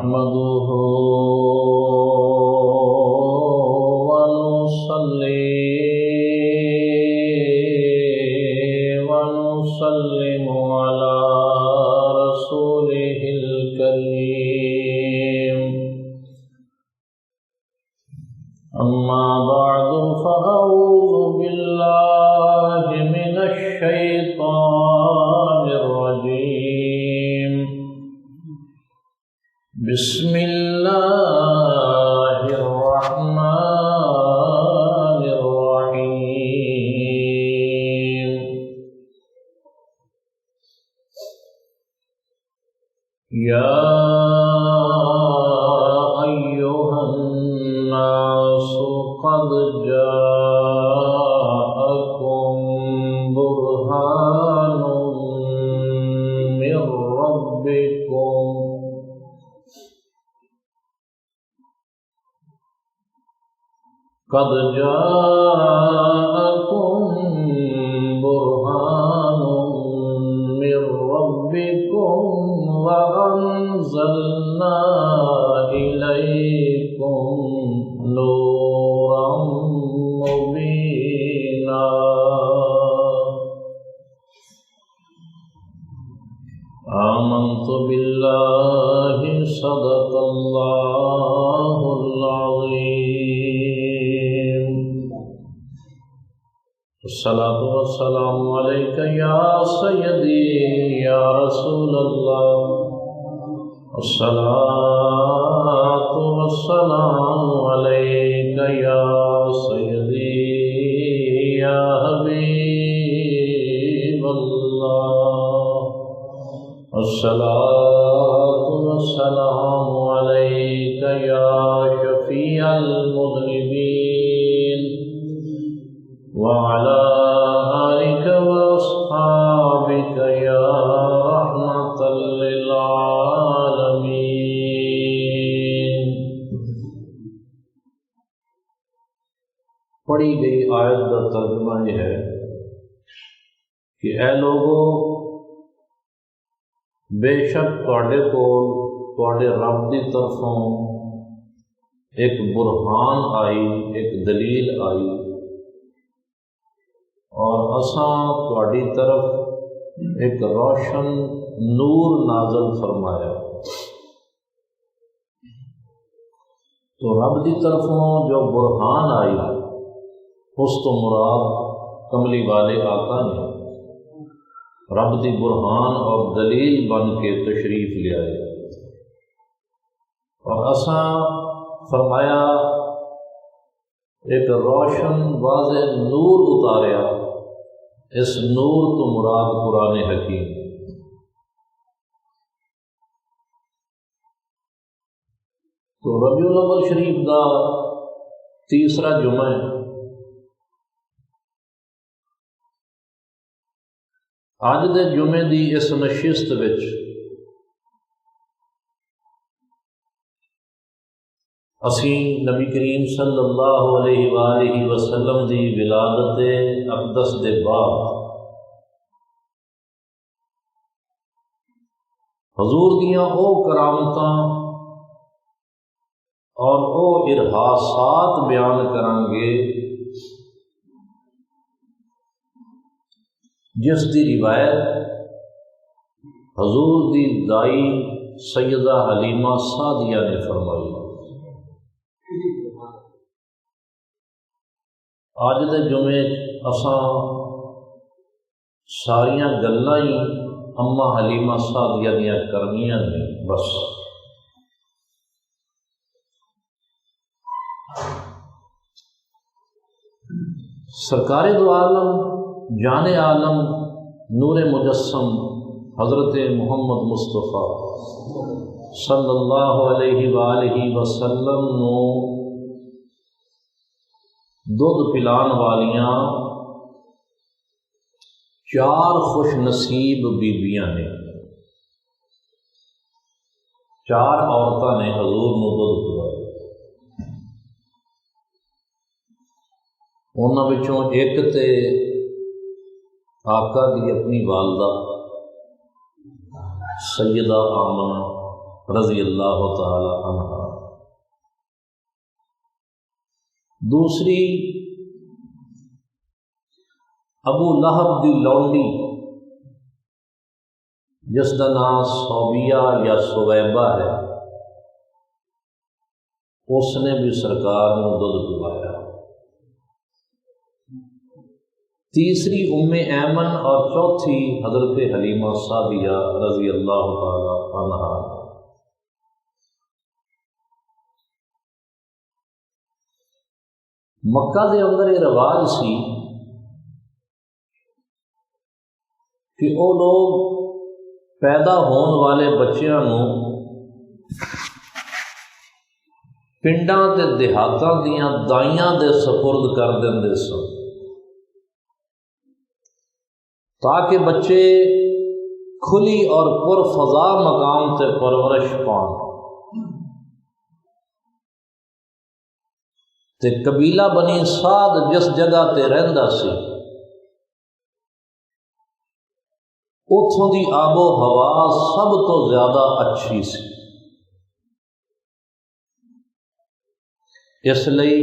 نحمده ونصلي ونسلم على رسوله الكريم أما بعد فأعوذ بالله من الشيطان الرجيم بسم الله الرحمن الرحيم يا أيها الناس قد جاءكم برهان من ربكم قد جاءكم برهان من ربكم وأنزلنا إليكم نورا مبينا آمنت بالله صدق الله العظيم الصلاة والسلام عليك يا سيدي يا رسول الله الصلاة والسلام عليك يا سيدي يا حبيب الله الصلاة والسلام عليك يا شفيع المذنبين وعلى آلك وأصحابك يا رحمة للعالمين۔ پڑھی گئی آیت کا ترجمہ یہ ہے کہ اے لوگو، بے شک تواڈے کول تواڈے رب دی طرفوں ایک برہان آئی، ایک دلیل آئی، اور اساں تواڈی طرف ایک روشن نور نازل فرمایا۔ تو رب دی طرفوں جو برہان آئی، اس تو مراد کملی والے آقا نے رب دی برہان اور دلیل بن کے تشریف لے آئے، اور اساں فرمایا ایک روشن واضح نور اتاریا، اس نور تو مراد قرآن حکیم۔ تو ربیع الاول شریف دا تیسرا جمعہ ہے۔ اج دے جمعے دی اس نشست وچ اسی نبی کریم صلی اللہ علیہ وآلہ وسلم دی ولادت اقدس دے بعد حضور دیاں او کرامتاں اور او ارہاسات بیان کران گے جس دی روایت حضور دی دائی سیدہ حلیمہ سعدیہ نے فرمائی۔ آج دے جمعے اساں ساریاں گلاں ہی اماں حلیمہ سعدیہ دیاں کرنیاں نے بس۔ سرکار دو عالم جان عالم نور مجسم حضرت محمد مصطفیٰ صلی اللہ علیہ وآلہ وسلم نو دودھ پلان والیاں چار خوش نصیب بیبیاں نے، چار عورتاں نے حضور نو دودھ پلایا۔ انہاں وچوں ایک تے آقا دی اپنی والدہ سیدہ آمنہ رضی اللہ تعالی عنہ۔ دوسری ابو لہب دی لونڈی جس کا نام صوبیہ یا صویبہ ہے، اس نے بھی سرکار نے دودھ پلایا۔ تیسری ام ایمن اور چوتھی حضرت حلیمہ سعدیہ رضی اللہ تعالی عنہا۔ مکہ دے اندر یہ رواج سی کہ وہ لوگ پیدا ہون والے بچیاں نو پنڈاں تے دیہاتاں دیاں دائیاں دے سپرد کر دیندے سن تاکہ بچے کھلی اور پر فضا مقام تے پرورش پان۔ تے قبیلہ بنی سعد جس جگہ تے رہندا سی اتھوں دی آب و ہوا سب تو زیادہ اچھی سی، اس لئی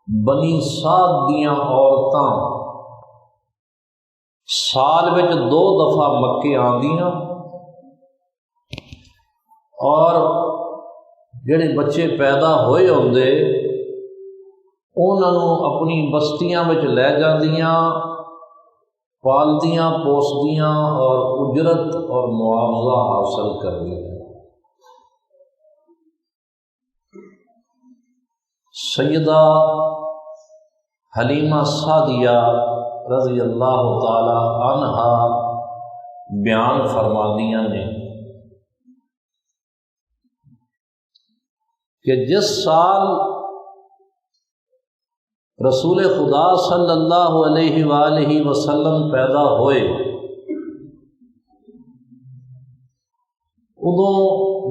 بنی سعد دیاں عورتاں سال وچ 2 دفعہ مکے آندیاں اور جڑے بچے پیدا ہوئے ہوندے انہاں نوں اپنی بستیاں وچ لے جاندیاں، پالدیاں پوسدیاں اور اجرت اور معاوضہ حاصل کردیاں۔ سیدہ حلیمہ سعدیہ رضی اللہ تعالی عنہا بیان فرماندیاں نے کہ جس سال رسول خدا صلی اللہ علیہ وآلہ وسلم پیدا ہوئے ادوں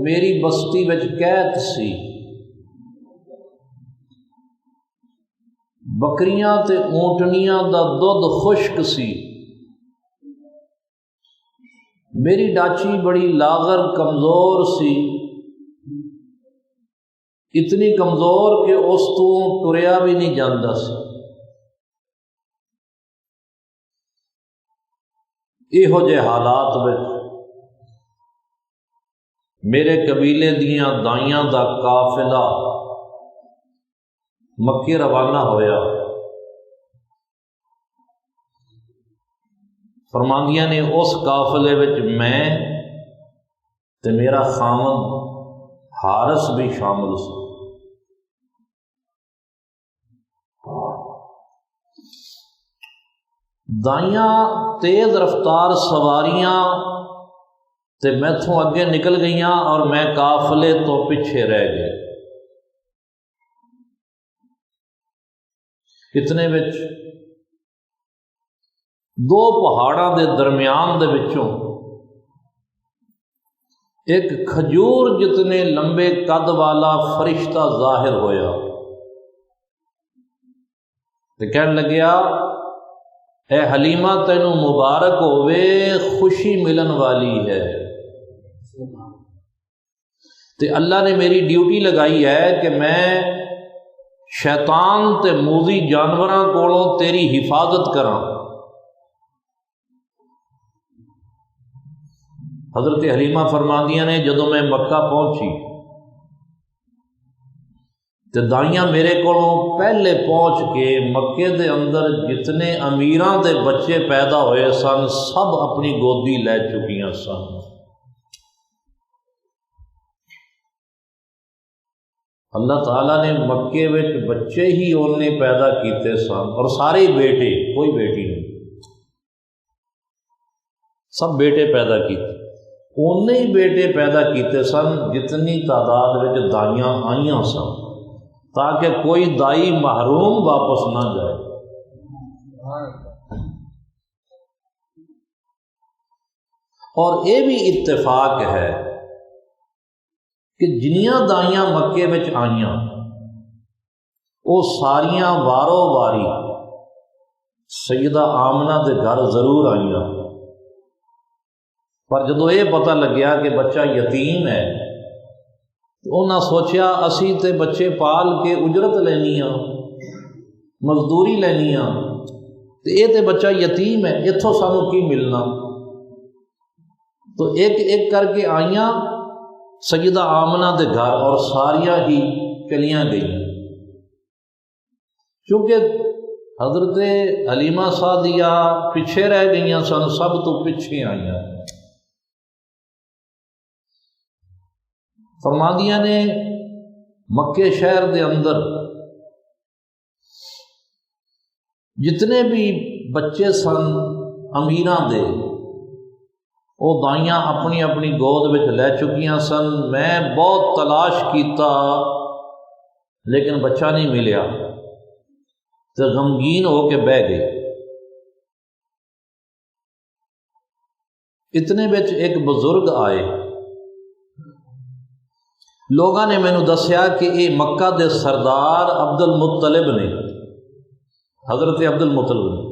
میری بستی وچ قحط سی، بکریاں تے اونٹنیاں دا دودھ خشک سی، میری ڈاچی بڑی لاغر کمزور سی، اتنی کمزور کہ اس تو ٹریا بھی نہیں جاندا سی۔ یہو جے حالات وچ میرے قبیلے دیاں دائیاں دا قافلہ مکے روانہ ہویا۔ فرماندیاں نے اس قافلے وچ میں تے میرا خامد حارث بھی شامل سی۔ دائیاں تیز رفتار سواریاں تے میتھوں اگے نکل گئیاں اور میں قافلے تو پیچھے رہ گیا۔ اتنے وچ 2 پہاڑاں دے درمیان دے وچوں ایک کھجور جتنے لمبے قد والا فرشتہ ظاہر ہویا تے کہن لگیا، اے حلیمہ تینوں مبارک ہووے، خوشی ملن والی ہے۔ تے اللہ نے میری ڈیوٹی لگائی ہے کہ میں شیطان تے موذی جانوراں کولوں تیری حفاظت کراں۔ حضرت حلیمہ فرماندیاں نے جدوں میں مکہ پہنچی تے دائیاں میرے کولوں پہلے پہنچ کے مکے دے اندر جتنے امیراں دے بچے پیدا ہوئے سن سب اپنی گودی لے چکیاں سن۔ اللہ تعالیٰ نے مکے وچ بچے ہی اونے پیدا کیتے سن اور سارے بیٹے، کوئی بیٹی نہیں، سب بیٹے پیدا کیتے، اونے ہی بیٹے پیدا کیتے سن جتنی تعداد وچ دائیاں آئیاں سن تاکہ کوئی دائی محروم واپس نہ جائے۔ اور یہ بھی اتفاق ہے کہ جنیاں دائیاں مکے وچ آئیاں وہ ساریاں وارو واری سیدہ آمنہ دے گھر ضرور آئیاں، پر جدو یہ پتہ لگیا کہ بچہ یتیم ہے تو انہاں سوچیا اسی تے بچے پال کے اجرت لینی آ، مزدوری لینی آ، تے یہ تے بچہ یتیم ہے، اتھوں سانو کی ملنا؟ تو ایک ایک کر کے آئیاں سیدہ آمنہ دے گھر اور ساریاں ہی چلیاں گئیں، چونکہ حضرت حلیمہ سعدیہ پیچھے رہ گئیاں سن، سب تو پیچھے آئیاں۔ فرماندیاں نے مکے شہر دے اندر جتنے بھی بچے سن امیراں دے، وہ دائیاں اپنی اپنی گود وچ لے چکیاں سن۔ میں بہت تلاش کیتا لیکن بچہ نہیں ملیا، تو غمگین ہو کے بہ گئے۔ اتنے بچ ایک بزرگ آئے، لوگاں نے مینوں دسیا کہ یہ مکہ دے سردار عبد المطلب نے، حضرت عبد المطلب نے۔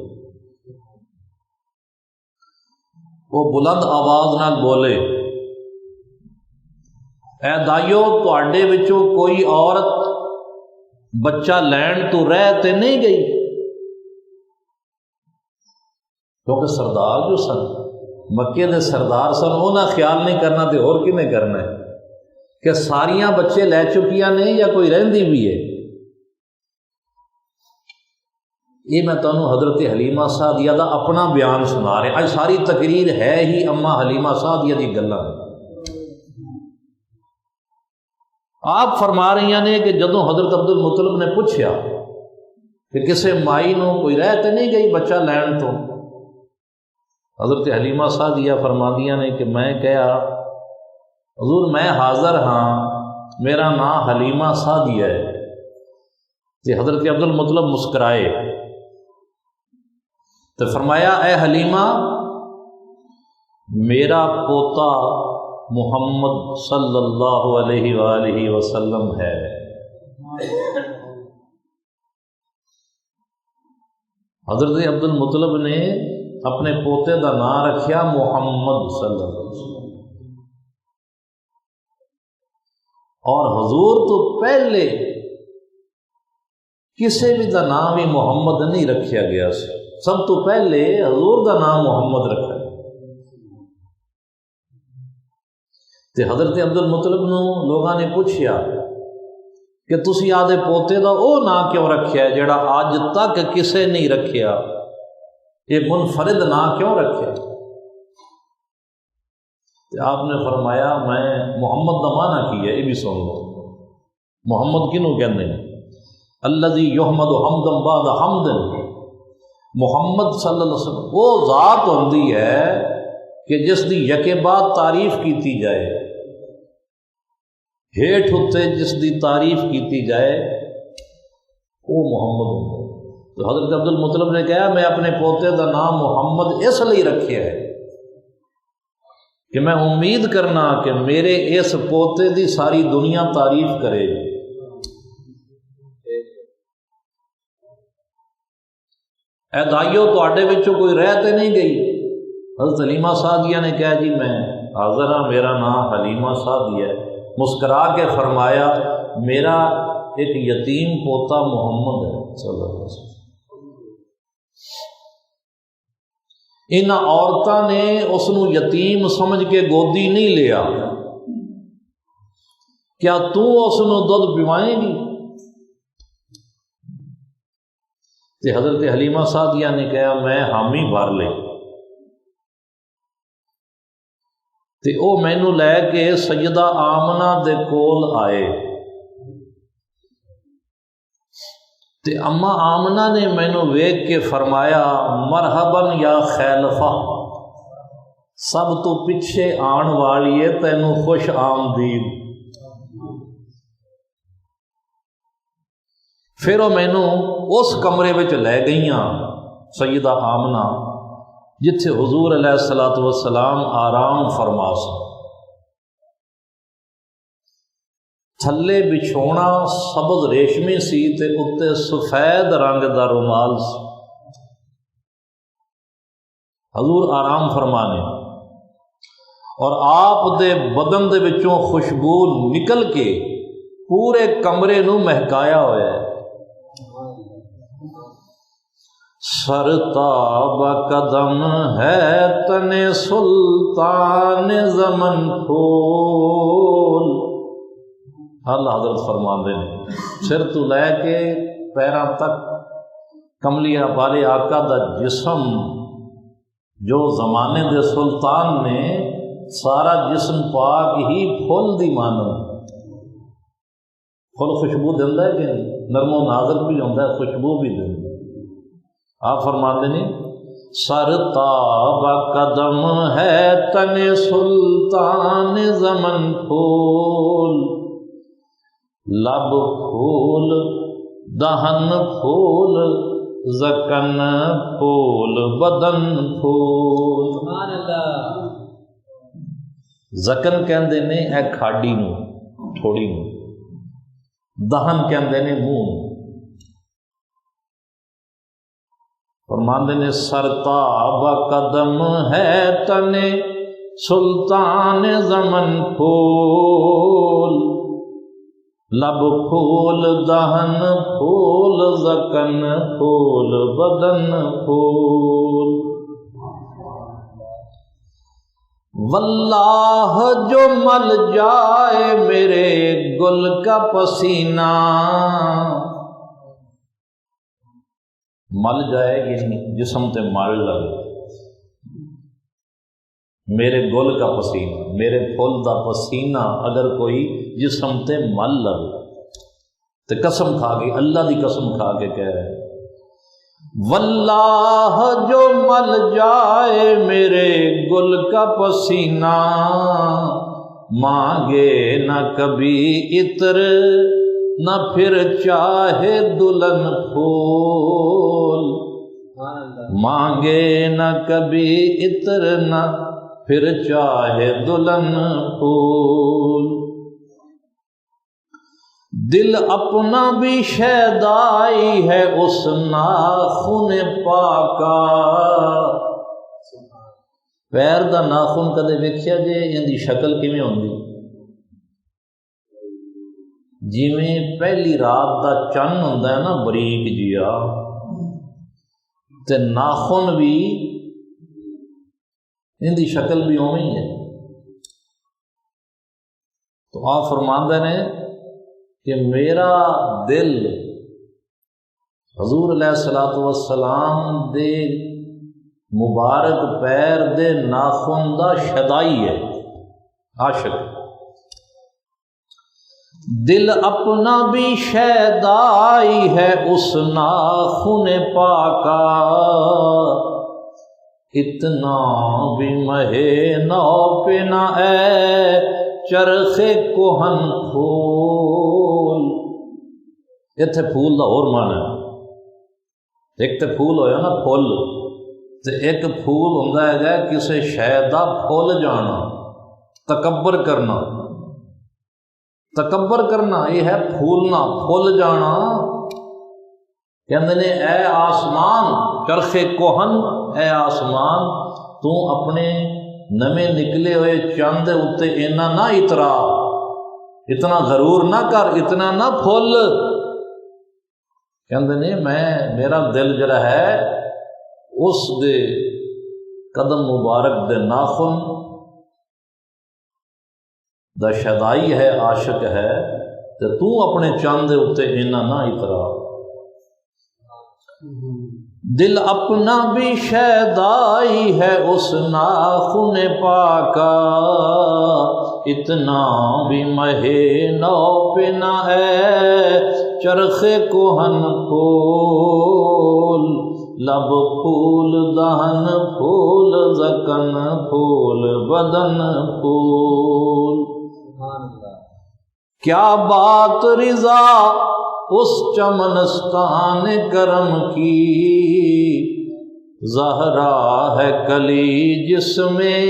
وہ بلند آواز نال بولے، اے دائیو تواڈے وچوں کوئی عورت بچہ لین تو رہ تے نہیں گئی؟ کیونکہ سردار جو سن، مکے دے سردار سن، انہاں خیال نہیں کرنا تے اور کنے کرنا ہے کہ ساریاں بچے لے چکیاں نے یا کوئی رہندی بھی ہے۔ یہ میں تمہیں حضرت حلیمہ سعدیہ دا اپنا بیان سنا رہا، اج ساری تقریر ہے ہی اما حلیمہ سعدیہ دی گلاں۔ آپ فرما رہی ہیں کہ جدوں حضرت عبد المطلب نے پوچھا کہ کسے مائی نو کوئی رہ تے نہیں گئی بچہ لین تو، حضرت حلیمہ سعدیہ فرماندیاں نے کہ میں کہا حضور میں حاضر ہاں، میرا نام حلیمہ سعدیہ ہے۔ کہ حضرت عبد المطلب مسکرائے تو فرمایا اے حلیمہ، میرا پوتا محمد صلی اللہ علیہ وآلہ وسلم ہے۔ حضرت عبد المطلب نے اپنے پوتے کا نام رکھیا محمد صلی اللہ علیہ وسلم، اور حضور تو پہلے کسی بھی دا نام ہی محمد نہیں رکھیا گیا سی، سب تو پہلے حضور دا نام محمد رکھا۔ تے حضرت عبد المطلب نو لوگاں نے پوچھیا کہ تسی آدھے پوتے دا او نام کیوں رکھیا ہے جڑا آج تک کسے نہیں رکھیا، یہ منفرد نام کیوں رکھیا؟ تے آپ نے فرمایا میں محمد دا معنی کی ہے، یہ بھی سن لو۔ محمد کنوں کہندے ہیں؟ الذی یحمد حمدا بعد حمد۔ محمد صلی اللہ علیہ وسلم وہ ذات ہوندی ہے کہ جس دی یکے بعد تعریف کیتی جائے، ہیٹھ اتھے جس دی تعریف کیتی جائے وہ محمد ہوندی ہے۔ تو حضرت عبد المطلب نے کہا میں اپنے پوتے دا نام محمد اس لیے رکھیا ہے کہ میں امید کرنا کہ میرے اس پوتے دی ساری دنیا تعریف کرے۔ اے دائیو تواڈے وچوں کوئی رہ تے نہیں گئی؟ حضرت حلیمہ سعدیہ نے کہا جی میں حاضر ہاں، میرا نام حلیمہ سعدیہ ہے۔ مسکرا کے فرمایا میرا ایک یتیم پوتا محمد ہے صلی اللہ علیہ وسلم۔ ان عورتاں نے اس نو یتیم سمجھ کے گودی نہیں لیا، کیا تو اس نو دودھ پیوائیں گی؟ تے حضرت حلیمہ سعدیہ نے کہا میں حامی بھر لے۔ تے او مینو لے کے سیدہ آمنہ دے کول آئے، تے اما آمنہ نے مینو ویکھ کے فرمایا مرحباً یا خیلفہ، سب تو پیچھے آن والی ہے، تینو خوش آمدید۔ پھر وہ مینو اس کمرے وچ لے گئیاں سیدہ آمنہ جتھے حضور علیہ الصلوۃ والسلام آرام فرما سن۔ تھلے بچھونا سبز ریشمی سی تے اتے سفید رنگ دا رومال سی۔ حضور آرام فرمانے اور آپ دے بدن دے وچوں خوشبو نکل کے پورے کمرے نو مہکایا ہوا ہے۔ سرتاب قدم ہے تن سلطان زمن پھول، اللہ حضرت فرماندے نے سر تو لے کے پیراں تک کملی والے آقا دا جسم جو زمانے دے سلطان نے سارا جسم پاک ہی پھول دی مانو، پھول خوشبو دیندا ہے کہ نرم و نازک بھی ہوندا ہے، خوشبو بھی دیندا ہے۔ آپ فرماتے ہیں سرتاب قدم ہے تن سلطان زمن پھول، لب پھول دہن پھول زکن پھول بدن پھول۔ سبحان اللہ۔ زکن کہندے نے اے کھاڑی نو، تھوڑی نو، دہن کہندے نے منہ۔ فرماندے نے سرتاب قدم ہے تن سلطان زمن پھول، لب پھول دہن پھول زکن پھول بدن پھول۔ واللہ جو مل جائے میرے گل کا پسینہ، مل جائے یعنی جسم تے مل لگے، میرے گل کا پسینہ، میرے پھول دا پسینہ اگر کوئی جسم تے مل لگے تو قسم کھا کے، اللہ دی قسم کھا کے کہہ رہے ہیں واللہ جو مل جائے میرے گل کا پسینہ، مانگے نہ کبھی عطر نہ پھر چاہے دلہن پھول، مانگے نہ کبھی عطر نہ پھر چاہے دلہن پھول۔ دل اپنا بھی شیدائی ہے اس ناخن پاکا، پیر دا ناخن کدے ویکھیا جے ان دی شکل کیویں ہوندی؟ جویں پہلی رات دا چن ہوندا ہے نا بریک جیا، تے ناخن بھی ان دی شکل بھی اوویں ہی ہے۔ تو آپ فرماندے نے کہ میرا دل حضور علیہ الصلوۃ والسلام دے مبارک پیر دے ناخن دا شدائی ہے، عاشق۔ دل اپنا بھی شیدائی ہے اس ناخن پاکا، اتنا بھی مہے نو پہ نہ اے چرخ کوہن پھول۔ اتنے پھول دا اور معنی ہے، ایک تے پھول ہویا نا پھول، تے ایک پھول ہوندا ہے کسے شے دا پھول جانا، تکبر کرنا، تکبر کرنا یہ ہے پھولنا، پھول جانا۔ کہندے نے اے آسمان، چرخ کوہن، اے آسمان تو اپنے نمے نکلے ہوئے چاند اتے اینا نہ اترا، اتنا غرور نہ کر، اتنا نہ پھول۔ کہندے نے میرا دل جڑا ہے اس دے قدم مبارک دے ناخن دا شدائی ہے، عاشق ہے، تے تو اپنے چاند اتے اینا نہ اترا۔ دل اپنا بھی شیدائی ہے اس ناخن پاکا، اتنا بھی مہے نو پہ نہ ہے چرخ کوہن پھول، لب پھول دہن پھول زکن پھول بدن پھول۔ کیا بات رضا اس چمنستان کرم کی، زہرا ہے کلی جس میں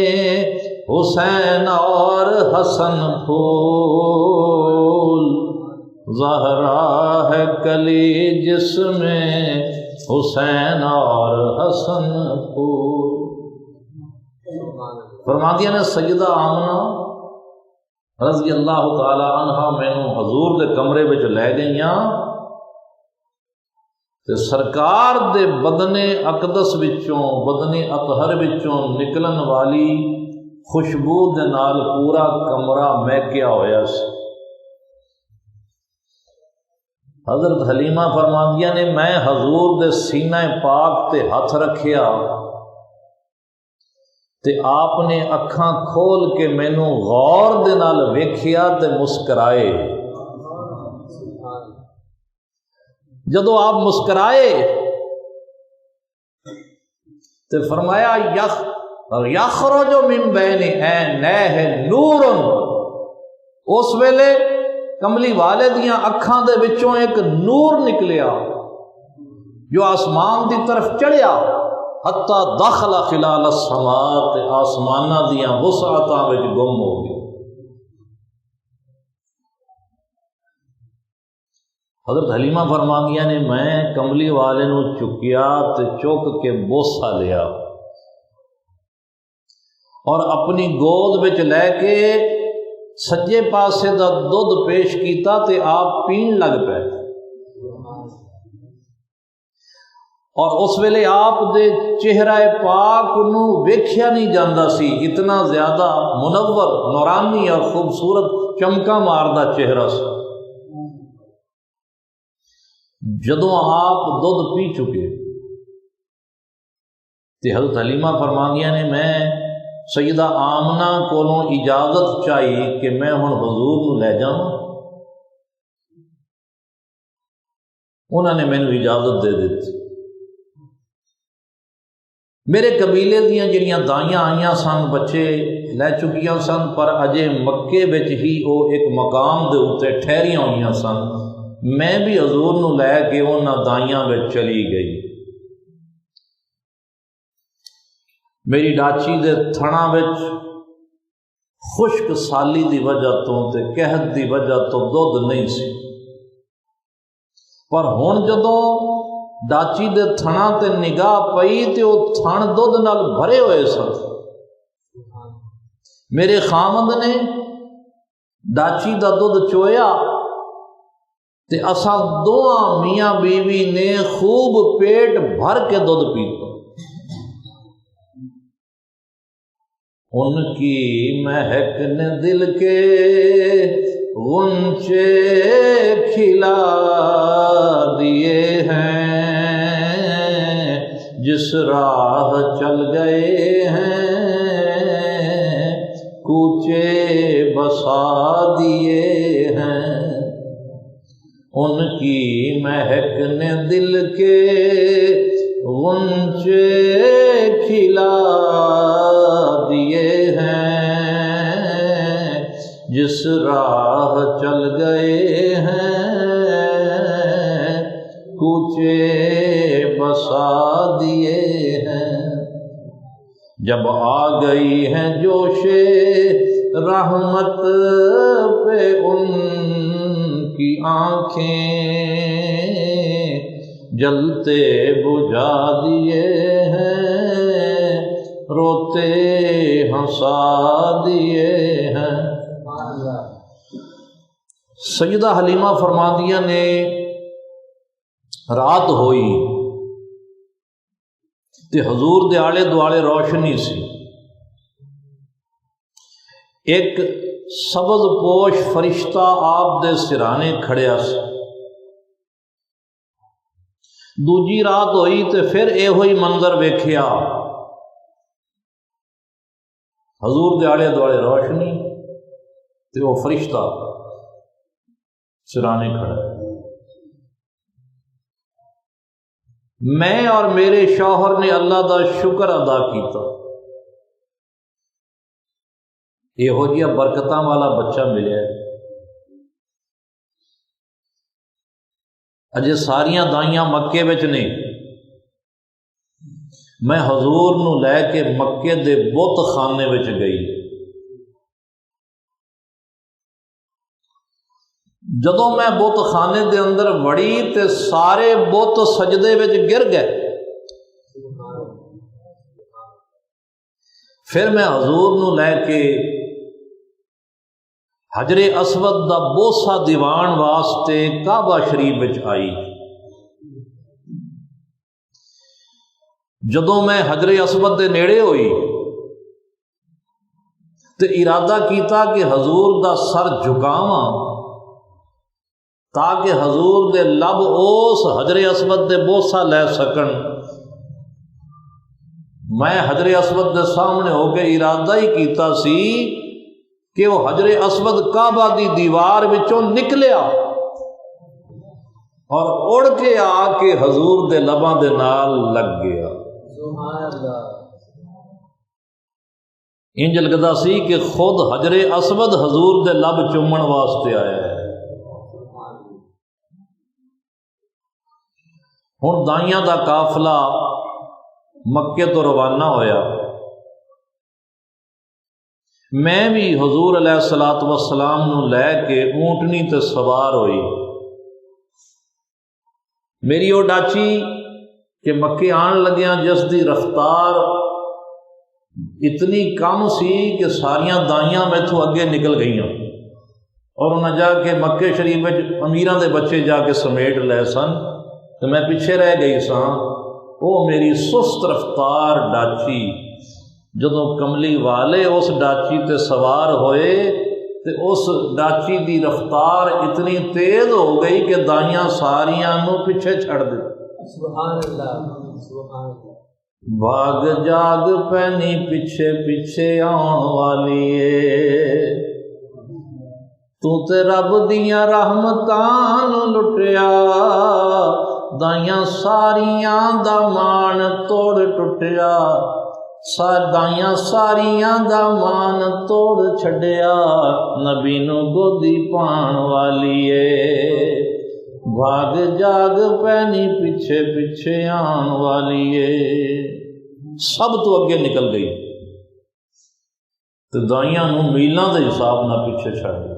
حسین اور حسن پھول، زہرا ہے کلی جس میں حسین اور حسن پھول۔ فرماندیاں نے سیدہ آمنہ رضی اللہ تعالی عنہا مینوں حضور دے کمرے وچ لے گئیاں تے سرکار دے بدن اقدس وچوں بدن اطہر وچوں نکلن والی خوشبو دے نال پورا کمرہ مہکیا ہویا سی۔ حضرت حلیمہ فرماندیاں نے میں حضور دے سینہ پاک تے ہاتھ رکھیا تے آپ نے اکھاں کھول کے مینوں غور دے نال ویکھیا تے مسکرائے۔ جدو آپ مسکرائے تے فرمایا یخرج من بین عینیہ نور، اس ویلے کملی والے دیاں اکھاں دے وچوں ایک نور نکلیا جو آسمان دی طرف چڑھیا، حتی دخل خلال السماء، تے آسماناں دیاں وسعتاں وچ گم ہو گیا۔ حضرت حلیمہ فرماندیاں نے میں کملی والے نو چکیا تے چک کے بوسہ لیا اور اپنی گود وچ لے کے سجے پاسے دا دودھ پیش کیتا تے آپ پین لگ پے، اور اس ویلے آپ دے چہرہ پاک نو ویکھیا نہیں جاندا سی، اتنا زیادہ منور نورانی اور خوبصورت چمکا ماردا چہرہ سی۔ جدوں آپ دودھ پی چکے تے حضرت حلیمہ فرماندیاں نے میں سیدہ آمنہ کولوں اجازت چاہی کہ میں ہن حضور نو لے جاواں، انہوں نے مینوں اجازت دے دیتی۔ میرے قبیلے دیاں جڑیاں دائیاں آئیاں سن، بچے لے چکیاں سن، پر اجے مکے وچ ہی وہ ایک مقام دے اوتے ٹھہریاں ہوئیاں سن، میں بھی حضور نو لے کے انہاں دائیاں وچ چلی گئی۔ میری ڈاچی دے تھڑاں وچ خشک سالی دی وجہ تو تے قحط دی وجہ تو دودھ نہیں سی، پر ہن جدوں ڈاچی دے تھڑاں تے نگاہ پئی تے وہ تھڑ دودھ نال بھرے ہوئے سن۔ میرے خامند نے ڈاچی دا دودھ چویا تے اساں دوواں میاں بیوی نے خوب پیٹ بھر کے دودھ پیتا۔ ان کی مہک نے دل کے غنچے کھلا دیے ہیں، جس راہ چل گئے ہیں کوچے بسا دیے ہیں۔ ان کی مہک نے دل کے غنچے کھلا دیے ہیں، جس راہ چل گئے ہیں کوچے بسا دیے ہیں۔ جب آ گئی ہیں جوش رحمت پہ ان کی آنکھیں، جلتے بجھا دیے ہیں، روتے ہنسا دیے ہیں۔ سیدہ حلیمہ فرماندیاں نے رات ہوئی تے حضور دے آلے دوالے روشنی سی، ایک سبز پوش فرشتہ آپ دے سرانے کھڑیا سی۔ دوجی رات ہوئی تے پھر اے ہوئی منظر ویکھیا، حضور دے آلے دوالے روشنی تے وہ فرشتہ سرانے کھڑا۔ میں اور میرے شوہر نے اللہ دا شکر ادا کیتا، یہو جہا برکتاں والا بچہ ملیا ہے۔ اجے ساریاں دائیاں مکے وچ نے، میں حضور نو لے کے مکے دے بت خانے وچ گئی۔ جدوں میں بت خانے دے اندر وڑی تے سارے بت سجدے وچ گر گئے۔ پھر میں حضور نو لے کے حجر اسود دا بوسا دیوان واسطے کعبہ شریف وچ آئی۔ جدوں میں حجر اسود دے نیڑے ہوئی تے ارادہ کیتا کہ حضور دا سر جھکاواں تاکہ حضور دے لب اس حجر اسود دے بوسا لے سکن۔ میں حجر اسود دے سامنے ہو کے ارادہ ہی کیتا سی کہ وہ حجر اسود کعبہ دی دیوار وچوں نکلیا اور اڑ کے آ کے حضور دے لباں دے نال لگ گیا۔ انج لگدا سی کہ خود حجر اسود حضور دے لب چومن واسطے آیا ہے۔ ہن دائیاں دا قافلہ مکے تو روانہ ہویا، میں بھی حضور علیہ الصلوۃ والسلام نو لے کے اونٹنی تے سوار ہوئی۔ میری وہ ڈاچی کہ مکے آن لگیاں جس دی رفتار اتنی کم سی کہ ساریاں دائیاں میتھوں اگے نکل گئیاں اور انہیں جا کے مکے شریف میں امیراں دے بچے جا کے سمیٹ لے سن تو میں پیچھے رہ گئی ساں۔ وہ میری سست رفتار ڈاچی جدوں کملی والے اس ڈاچی تے سوار ہوئے تے اس ڈاچی دی رفتار اتنی تیز ہو گئی کہ دائیاں ساریاں نو پیچھے چھڑ دی۔ سبحان اللہ، سبحان اللہ۔ بھاگ جاگ پینی پیچھے پیچھے آن والی اے، تو تے رب دیاں رحمتاں نو لٹیا، دائیاں ساریاں دا مان توڑ ٹٹیا، دائیاں ساریاں دا مان توڑ چھڈیا، نبی نو گودی پان والی اے، بھاگ جاگ پینی پیچھے پیچھے آن والی اے۔ سب تو اگے نکل گئی تو دائیاں نو میلاں دے حساب نہ پیچھے چھڑ گئی۔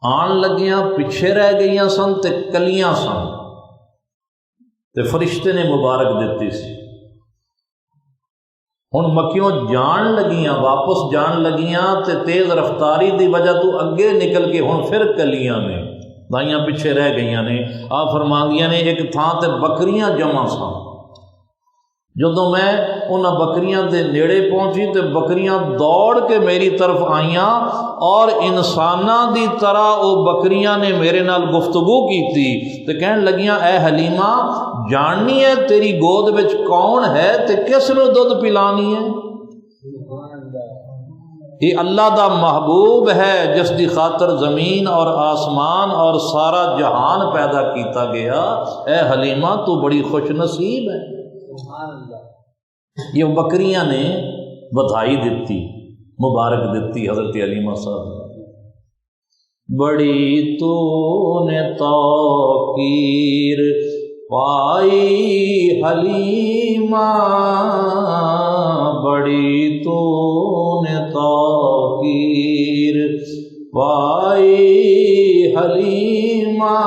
آن لگیاں پیچھے رہ گئیاں سن تے کلیاں سن تے فرشتے نے مبارک دیتی سی۔ ہن مکیوں جان لگیاں، واپس جان لگیاں تے تیز رفتاری دی وجہ تو اگے نکل کے ہن پھر کلیاں نے، دائیاں پیچھے رہ گئیاں نے۔ آپ فرماندیاں نے ایک تھاں تے بکریاں جمع سن، جدوں میں انہاں بکریاں دے نیڑے پہنچی تے بکریاں دوڑ کے میری طرف آئیاں اور انساناں دی طرح او بکریاں نے میرے نال گفتگو کیتی تے کہن لگیاں اے حلیمہ جاننی ہے تیری گود وچ کون ہے تے کس نو دودھ پلانی ہے؟ یہ اللہ دا محبوب ہے جس دی خاطر زمین اور آسمان اور سارا جہان پیدا کیتا گیا۔ اے حلیمہ تو بڑی خوش نصیب ہے۔ یہ بکریاں نے بدھائی دیتی، مبارک دیتی حضرت حلیمہ صاحب۔ بڑی تو نے توقیر پائی حلیمہ، بڑی تو نے توقیر پائی حلیمہ،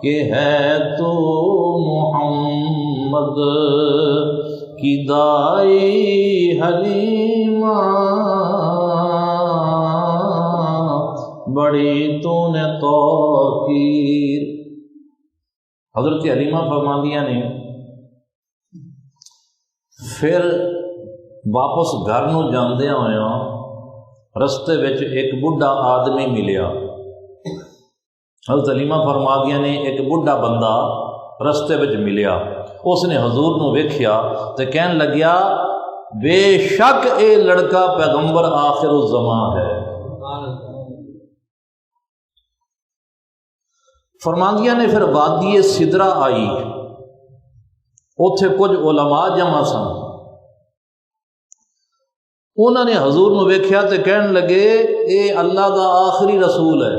کہ ہے تو محمد کی دائی حلیمہ، بڑی تو نے توقیر۔ حضرت حلیمہ فرماندیاں نے پھر واپس گھر نو جاندیاں ہویاں رستے وچ ایک بڈھا آدمی ملیا۔ حضرت حلیمہ فرماندیاں نے ایک بڈھا بندہ رستے وچ ملیا، اس نے حضور نو ویکھیا تے کہن لگیا بے شک اے لڑکا پیغمبر آخر الزمان ہے۔ فرماندیاں نے پھر وادی سدرہ آئی، اوتھے کچھ علماء جمع سن، انہوں نے حضور نو ویکھیا تے کہن لگے اے اللہ دا آخری رسول ہے۔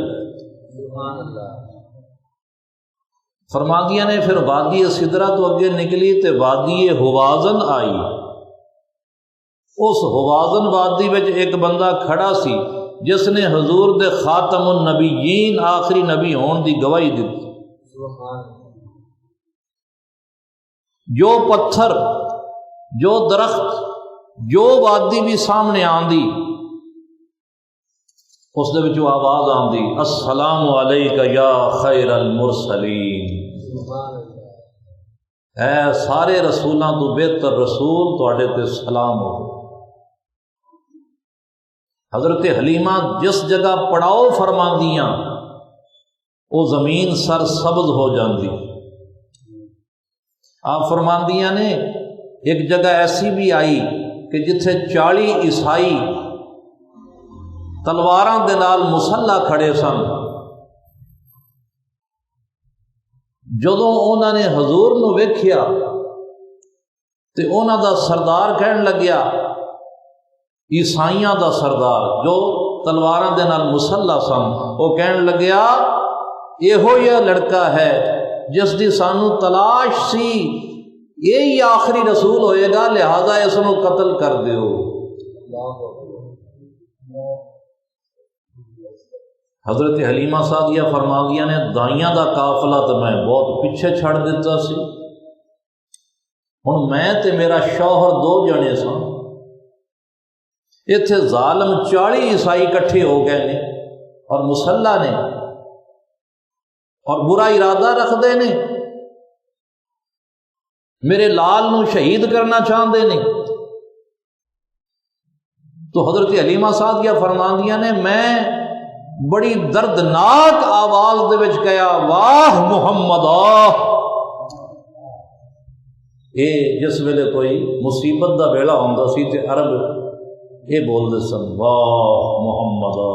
فرماندیاں نے پھر وادی سدرہ تو اگے نکلی تے وادی ہوازن آئی، اس ہوازن وادی وچ ایک بندہ کھڑا سی جس نے حضور دے خاتم النبیین آخری نبی ہون دی گواہی دیتی۔ جو پتھر، جو درخت، جو وادی بھی سامنے آندی اس دے وچوں آواز آندی السلام علیکہ یا خیر المرسلین، اے سارے رسولاں تو بہتر رسول تواڈے تے سلام ہو۔ حضرت حلیمہ جس جگہ پڑاؤ فرماندیاں وہ زمین سر سبز ہو جاندی۔ آپ فرماندیاں نے ایک جگہ ایسی بھی آئی کہ جتھے 40 عیسائی تلواراں دے نال مسلح کھڑے سن، جدوں انہوں نے حضور نو ویکھیا تے انہاں دا سردار کہن لگیا، عیسائیاں دا سردار جو تلواراں دے نال مسلح سن، وہ کہن لگیا یہو یہ لڑکا ہے جس دی سانو تلاش سی، یہی آخری رسول ہوئے گا، لہذا اس نو قتل کر دیو۔ حضرت حلیمہ سعدیہ فرماندیاں نے دائیاں دا قافلہ تو میں بہت پیچھے چھڑ دیتا سی، ہن میں تے میرا شوہر 2 جنے سن، اتھے ظالم 40 عیسائی کٹھے ہو گئے نے اور مسلح نے اور برا ارادہ رکھدے نے، میرے لال نو شہید کرنا چاہتے نے۔ تو حضرت حلیمہ سعدیہ فرماندیاں نے میں بڑی دردناک آواز دے وچ کہیا واہ محمدا۔ اے جس ویلے کوئی مصیبت دا ویلا ہوندا سی تے عرب یہ بولدے سن واہ محمدا،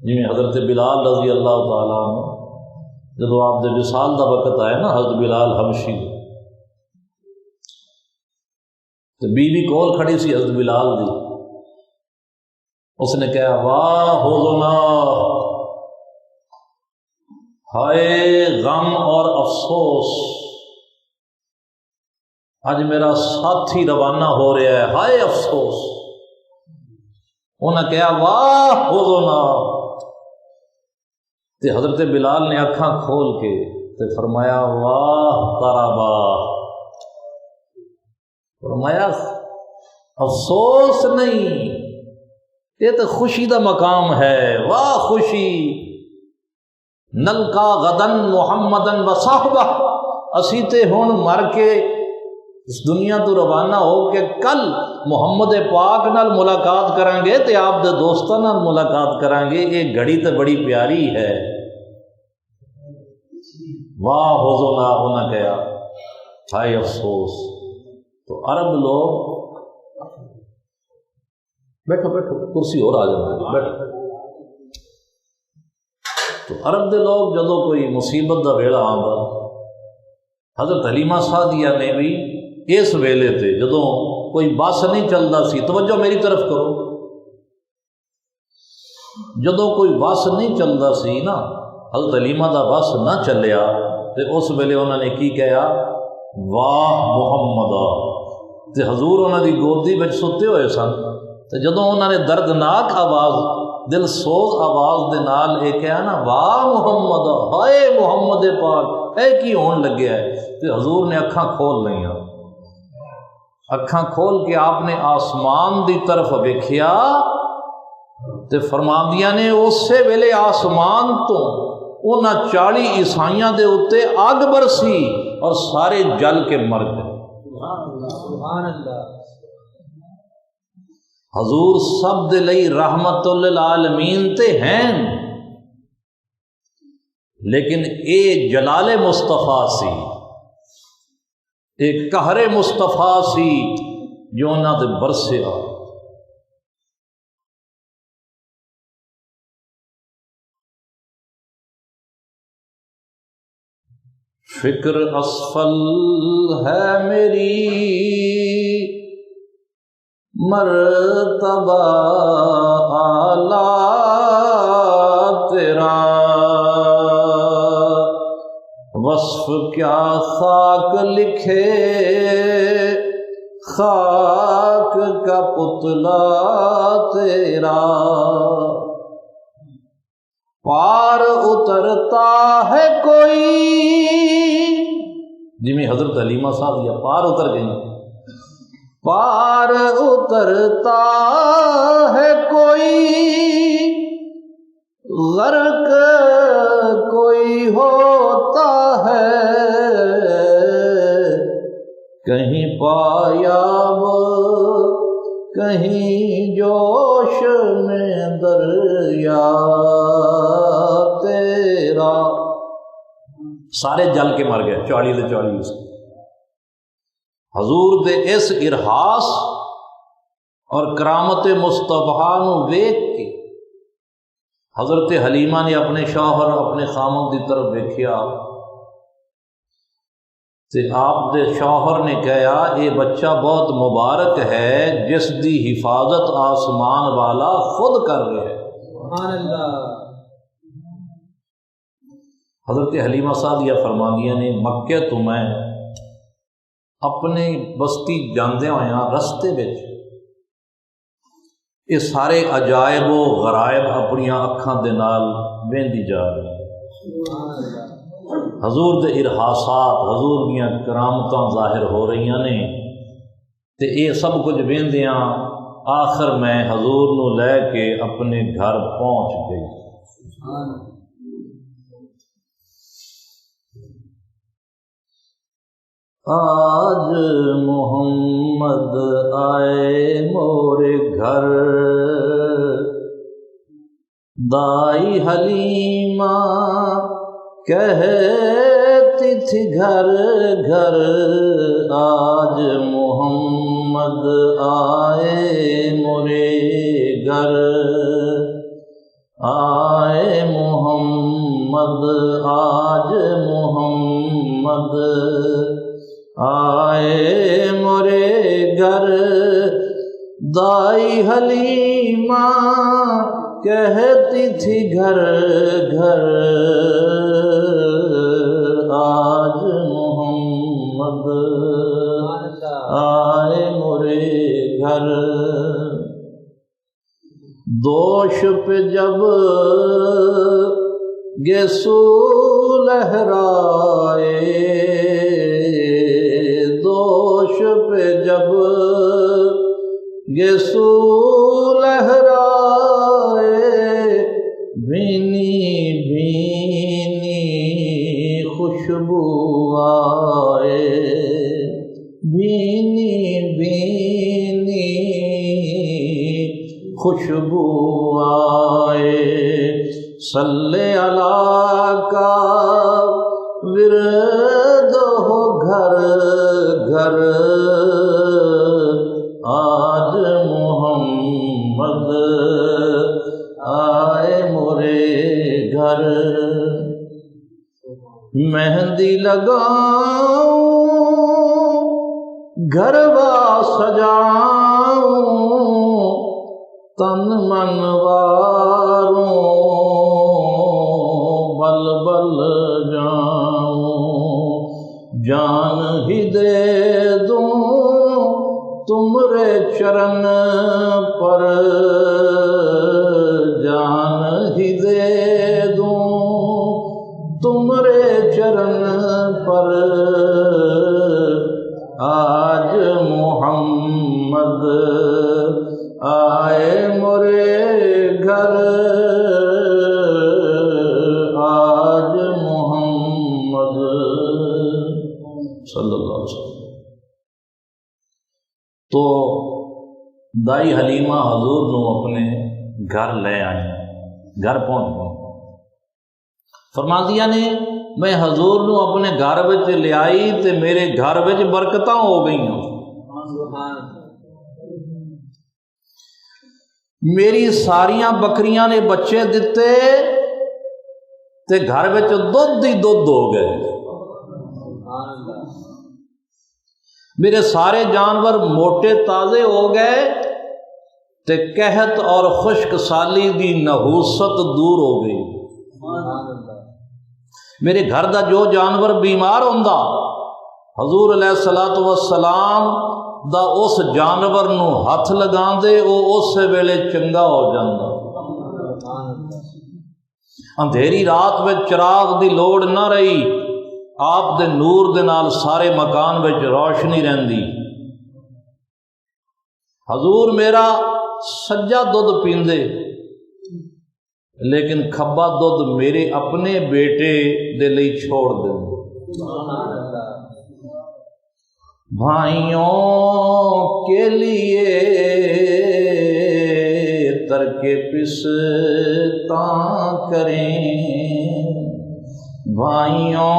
جی حضرت بلال رضی اللہ تعالیٰ عنہ جدو آپ دے وصال دا وقت آیا نا، حضرت بلال حبشی تو بی بی کول کھڑی سی حضرت بلال دی، اس نے کہا واہ حزنا، ہائے غم اور افسوس، آج میرا ساتھی روانہ ہو رہا ہے، ہائے افسوس۔ انہوں نے کہا واہ حزنا، تے حضرت بلال نے اکھاں کھول کے تے فرمایا واہ قربا، فرمایا افسوس نہیں، یہ تو خوشی دا مقام ہے، واہ خوشی، نلقا غدن محمدن و صحبہ، اسی تے ہن مر کے اس دنیا تو روانہ ہو کے کل محمد پاک نال ملاقات کریں گے تے آپ دے دوستاں نال ملاقات کریں گے، یہ گھڑی تے بڑی پیاری ہے۔ واہ حزنا، انہاں کہا ہائے افسوس۔ تو عرب لوگ بیٹھو بیٹھو کرسی اور آ جانا بیٹھو۔ تو عرب دے لوگ جدو کوئی مصیبت دا ویلا آندا، حضرت حلیمہ سعدیہ نے بھی اس ویلے تے جدو کوئی بس نہیں چلتا سی، توجہ میری طرف کرو، جدو کوئی بس نہیں چلتا سی نا، حضرت حلیمہ دا بس نہ چلیا تے اس ویلے انہوں نے کی کہا واہ محمدا، تے حضور انہوں دی گودی وچ ستے ہوئے سن، تے جدو انہوں نے دردناک آواز، دل سوز آواز دے نال اے کہا نا واہ محمدا، ہائے محمد پاک، اے کی ہون لگیا ہے، تے حضور نے اکھاں کھول لیاں، اکھاں کھول کے آپ نے آسمان دی طرف ویکھیا تے فرماندیاں نے اسی ویلے آسمان تو انہاں 40 عیسائیاں دے اتے آگ برسی اور سارے جل کے مر گئے۔ سبحان اللہ۔ حضور سب دے لئی رحمت للعالمین تے ہیں، لیکن اے جلال مصطفیٰ سی، ایک قہر مصطفیٰ سی جو انہاں دے برسیا۔ فکر اسفل ہے میری مرتبہ اعلیٰ تیرا، وصف کیا خاک لکھے خاک کا پتلا تیرا، پار اترتا ہے کوئی جی میں حضرت حلیمہ صاحب یا پار اتر گئی، پار اترتا ہے کوئی غرق کوئی ہوتا ہے، کہیں پایاب کہیں جوش میں دریا تیرا، سارے جل کے مر گئے 40 دے 40۔ حضور دے اس ارہاس اور کرامت مصطفیٰ نو ویکھ کے حضرت حلیمہ نے اپنے شوہر اپنے خامند دی طرف دیکھیا تے آپ دے شوہر نے کہا یہ بچہ بہت مبارک ہے جس دی حفاظت آسمان والا خود کر رہا ہے۔ سبحان اللہ۔ حضرت حلیمہ سعدیہ فرماندیاں نے مکے تو میں اپنی بستی جاندے ہویا رستے وچ یہ سارے عجائب و غرائب اپنی اکھاں دے نال ویندی جا رہی، حضور دے ارہاسات حضور دیاں کرامتاں ظاہر ہو رہی نے تے یہ سب کچھ ویندیاں آخر میں حضور نو لے کے اپنے گھر پہنچ گئی۔ آج محمد آئے مورے گھر، دائی حلیمہ کہتی تھی گھر گھر، آج محمد آئے مورے گھر، آئے محمد آج محمد آئے مورے گھر، دائی حلیمہ کہتی تھی گھر گھر، آج محمد آئے مورے گھر۔ دوش پہ جب گیسو لہرائے، دوش پہ جب گیسو لہرائے، بھینی بھینی خوشبو آئے، بھینی بھینی خوشبو آئے، صلی اللہ کا ورد ہو گھر گھر، آج محمد آئے مورے گھر، مہندی لگاؤں گھروا سجاؤں، تن من واروں بل بل جاؤں، جان ہی دے دوں تمرے چرن پر، جان ہی دے دوں تمرے چرن پر، آج محمد آئے مورے گھر، آج محمد صلی اللہ علیہ وسلم۔ تو دائی حلیمہ حضور نو اپنے گھر لے آئے، گھر پہنچ گئے۔ فرماندیاں نے میں حضور نو اپنے گھر وچ لے آئی تے میرے گھر وچ برکتاں ہو گئی، میری ساریاں بکریاں نے بچے دیتے تے گھر وچ دودھ ہی دودھ ہو گئے، میرے سارے جانور موٹے تازے ہو گئے تے قحط اور خشک سالی دی نحوست دور ہو گئی، میرے گھر دا جو جانور بیمار ہوندا حضور علیہ الصلوۃ والسلام دا اس جانور نو ہاتھ لگا دے او اس ویلے چنگا ہو جاندا، اندھیری رات میں چراغ دی لوڑ نہ رہی، آپ دے نور دے نال سارے مکان وچ روشنی رہندی۔ حضور میرا سجا دودھ پیندے لیکن کھبا دودھ میرے اپنے بیٹے دے لئی چھوڑ دیں۔ بھائیوں کے لیے ترک پستہ کریں، بھائیوں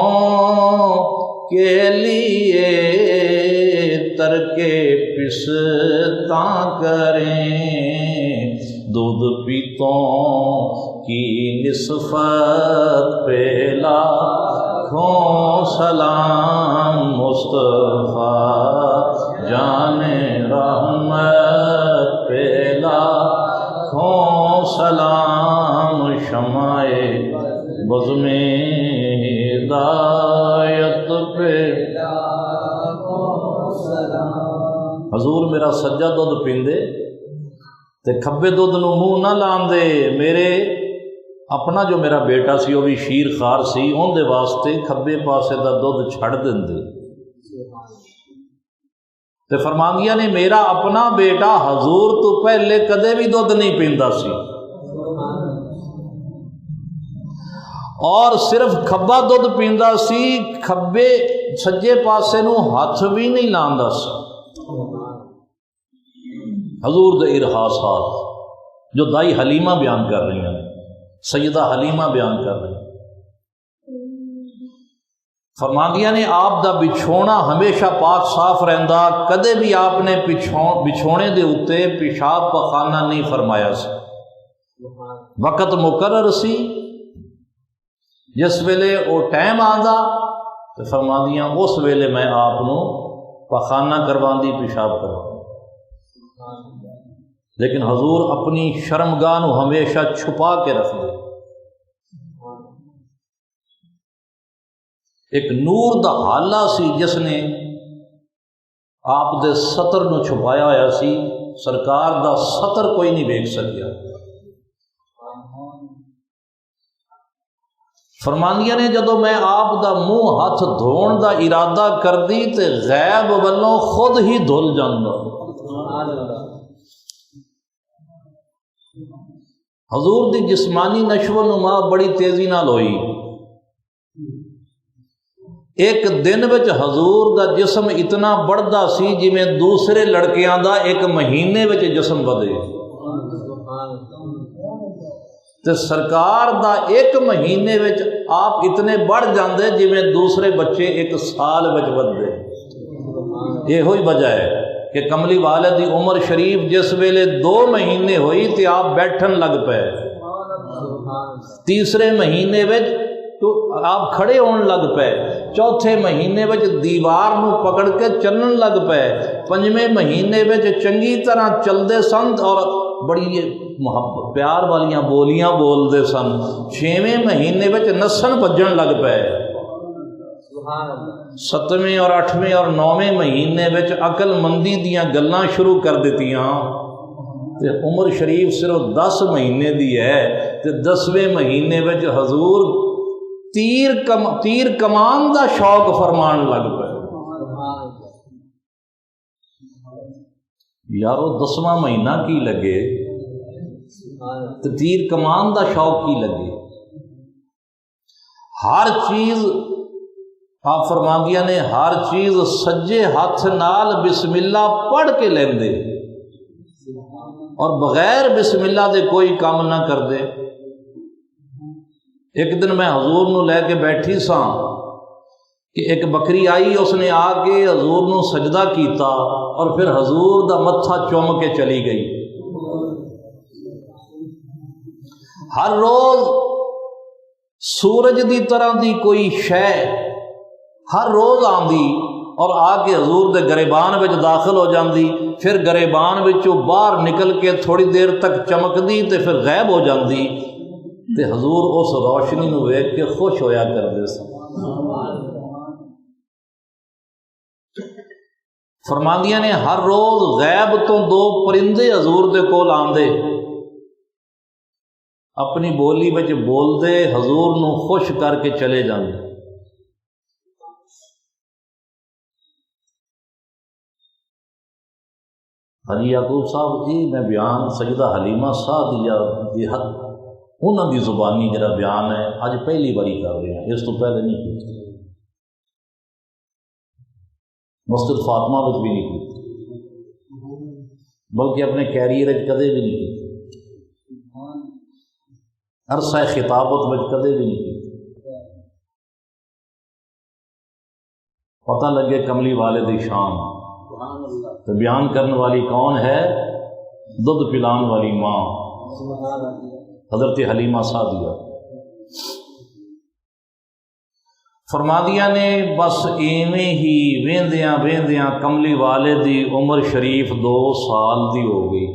کے لیے ترک پستہ کریں، دودھ پیتوں کی نسبت پہ لاکھوں سلام، مصطفیٰ جان رحمت پہ لاکھوں سلام، شمع بزم ہدایت پہ لاکھوں سلام۔ حضور میرا سجا دودھ پیندے تے کھبے دودھ نو منہ نہ لاندے، میرے اپنا جو میرا بیٹا سی وہ بھی شیر خار سی، اون دے واسطے کھبے پاسے دا دودھ چھڑ دیندے۔ تے فرماندیاں نے میرا اپنا بیٹا حضور تو پہلے کدے بھی دودھ نہیں پیندا سی، اور صرف کھبا دودھ پیندا سی، کھبے سجے پاسے نو ہاتھ بھی نہیں لاندا سی۔ حضور دے ارحاسات جو دائی حلیمہ بیان کر رہی ہیں، سیدہ حلیمہ بیان کر رہی ہیں، فرماندیاں نے آپ دا بچھونا ہمیشہ پاک صاف رہندا، کدے بھی آپ نے بچھونے دے اتے پیشاب پخانہ نہیں فرمایا سی۔ وقت مقرر سی، جس ویلے وہ ٹائم آندا تو فرماندیاں اس ویلے میں آپ نو پخانہ کرواندی، پیشاب کرواندی۔ لیکن حضور اپنی شرمگاہ نو ہمیشہ چھپا کے رکھ دے۔ ایک نور دا حالہ سی جس نے آپ دے سطر نو چھپایا ہوا سی، سرکار دا سطر کوئی نہیں دیکھ سکیا۔ فرماندیاں نے جدو میں آپ دا منہ ہاتھ دھون دا ارادہ کر دی تے غیب والوں خود ہی دھل جاندہ۔ حضور دی جسمانی نشو و نما بڑی تیزی نال ہوئی۔ ایک دن وچ حضور دا جسم اتنا بڑھدا سی جی میں دوسرے لڑکیاں دا ایک مہینے وچ جسم بدے، تے سرکار دا ایک مہینے وچ آپ اتنے بڑھ جاندے جی میں دوسرے بچے ایک سال وچ بدے۔ یہ ہوئی وجہ ہے کہ کملی والے دی عمر شریف جس ویلے 2 مہینے ہوئی تے آپ بیٹھن لگ پے، تیسرے مہینے وچ تو آپ کھڑے ہون لگ پے، چوتھے مہینے وچ دیوار نو پکڑ کے چلن لگ پے، 5ویں مہینے وچ چنگی طرح چلدے سن اور بڑی محبت پیار والیاں بولیاں بولدے سن، 6ویں مہینے وچ نسن بجن لگ پے، 7ویں اور 8ویں اور 9ویں مہینے وچ عقل مندی دیاں گلاں شروع کر دیتیاں، تے عمر شریف صرف 10 مہینے دی ہے تے 10ویں مہینے وچ حضور تیر کمان دا شوق فرمان لگ پے۔ یارو 10واں مہینہ کی لگے تے تیر کمان دا شوق کی لگے۔ ہر چیز آپ فرماندیاں نے ہر چیز سجے ہاتھ نال بسم اللہ پڑھ کے لیندے اور بغیر بسم اللہ دے کوئی کام نہ کر دے۔ ایک دن میں حضور نو لے کے بیٹھی ساں کہ ایک بکری آئی، اس نے آ کے حضور نو سجدہ کیتا اور پھر حضور دا متھا چوم کے چلی گئی۔ ہر روز سورج دی طرح دی کوئی شے ہر روز آندی اور آ کے حضور دے گریبان وچ داخل ہو جاندی، پھر گریبان وچوں باہر نکل کے تھوڑی دیر تک چمکدی تے پھر غائب ہو جاندی، تے حضور اس روشنی نو ویکھ کے خوش ہویا کردے سن۔ فرماندیاں نے ہر روز غیب تو 2 پرندے حضور دے کول آندے، اپنی بولی وچ بولدے، حضور نو خوش کر کے چلے جاندے۔ حاجی یعقوب صاحب یہ میں بیان سیدہ حلیمہ سعدیہ دی حق انہوں دی زبانی جڑا بیان ہے اج پہلی باری کر رہے ہیں، اس تو پہلے نہیں کی، مسجد فاطمہ وچ بھی نہیں کی، بلکہ اپنے کیریئر کدے بھی نہیں کی، عرصہ خطابت وچ کدے بھی نہیں کی۔ پتہ لگے کملی والے دی شان تو بیان کرنے والی کون ہے؟ دودھ پلان والی ماں حضرت حلیمہ سعدیہ۔ فرما دیا نے بس ایویں ہی ویندیاں ویندیاں کملی والے دی عمر شریف 2 سال دی ہو گئی،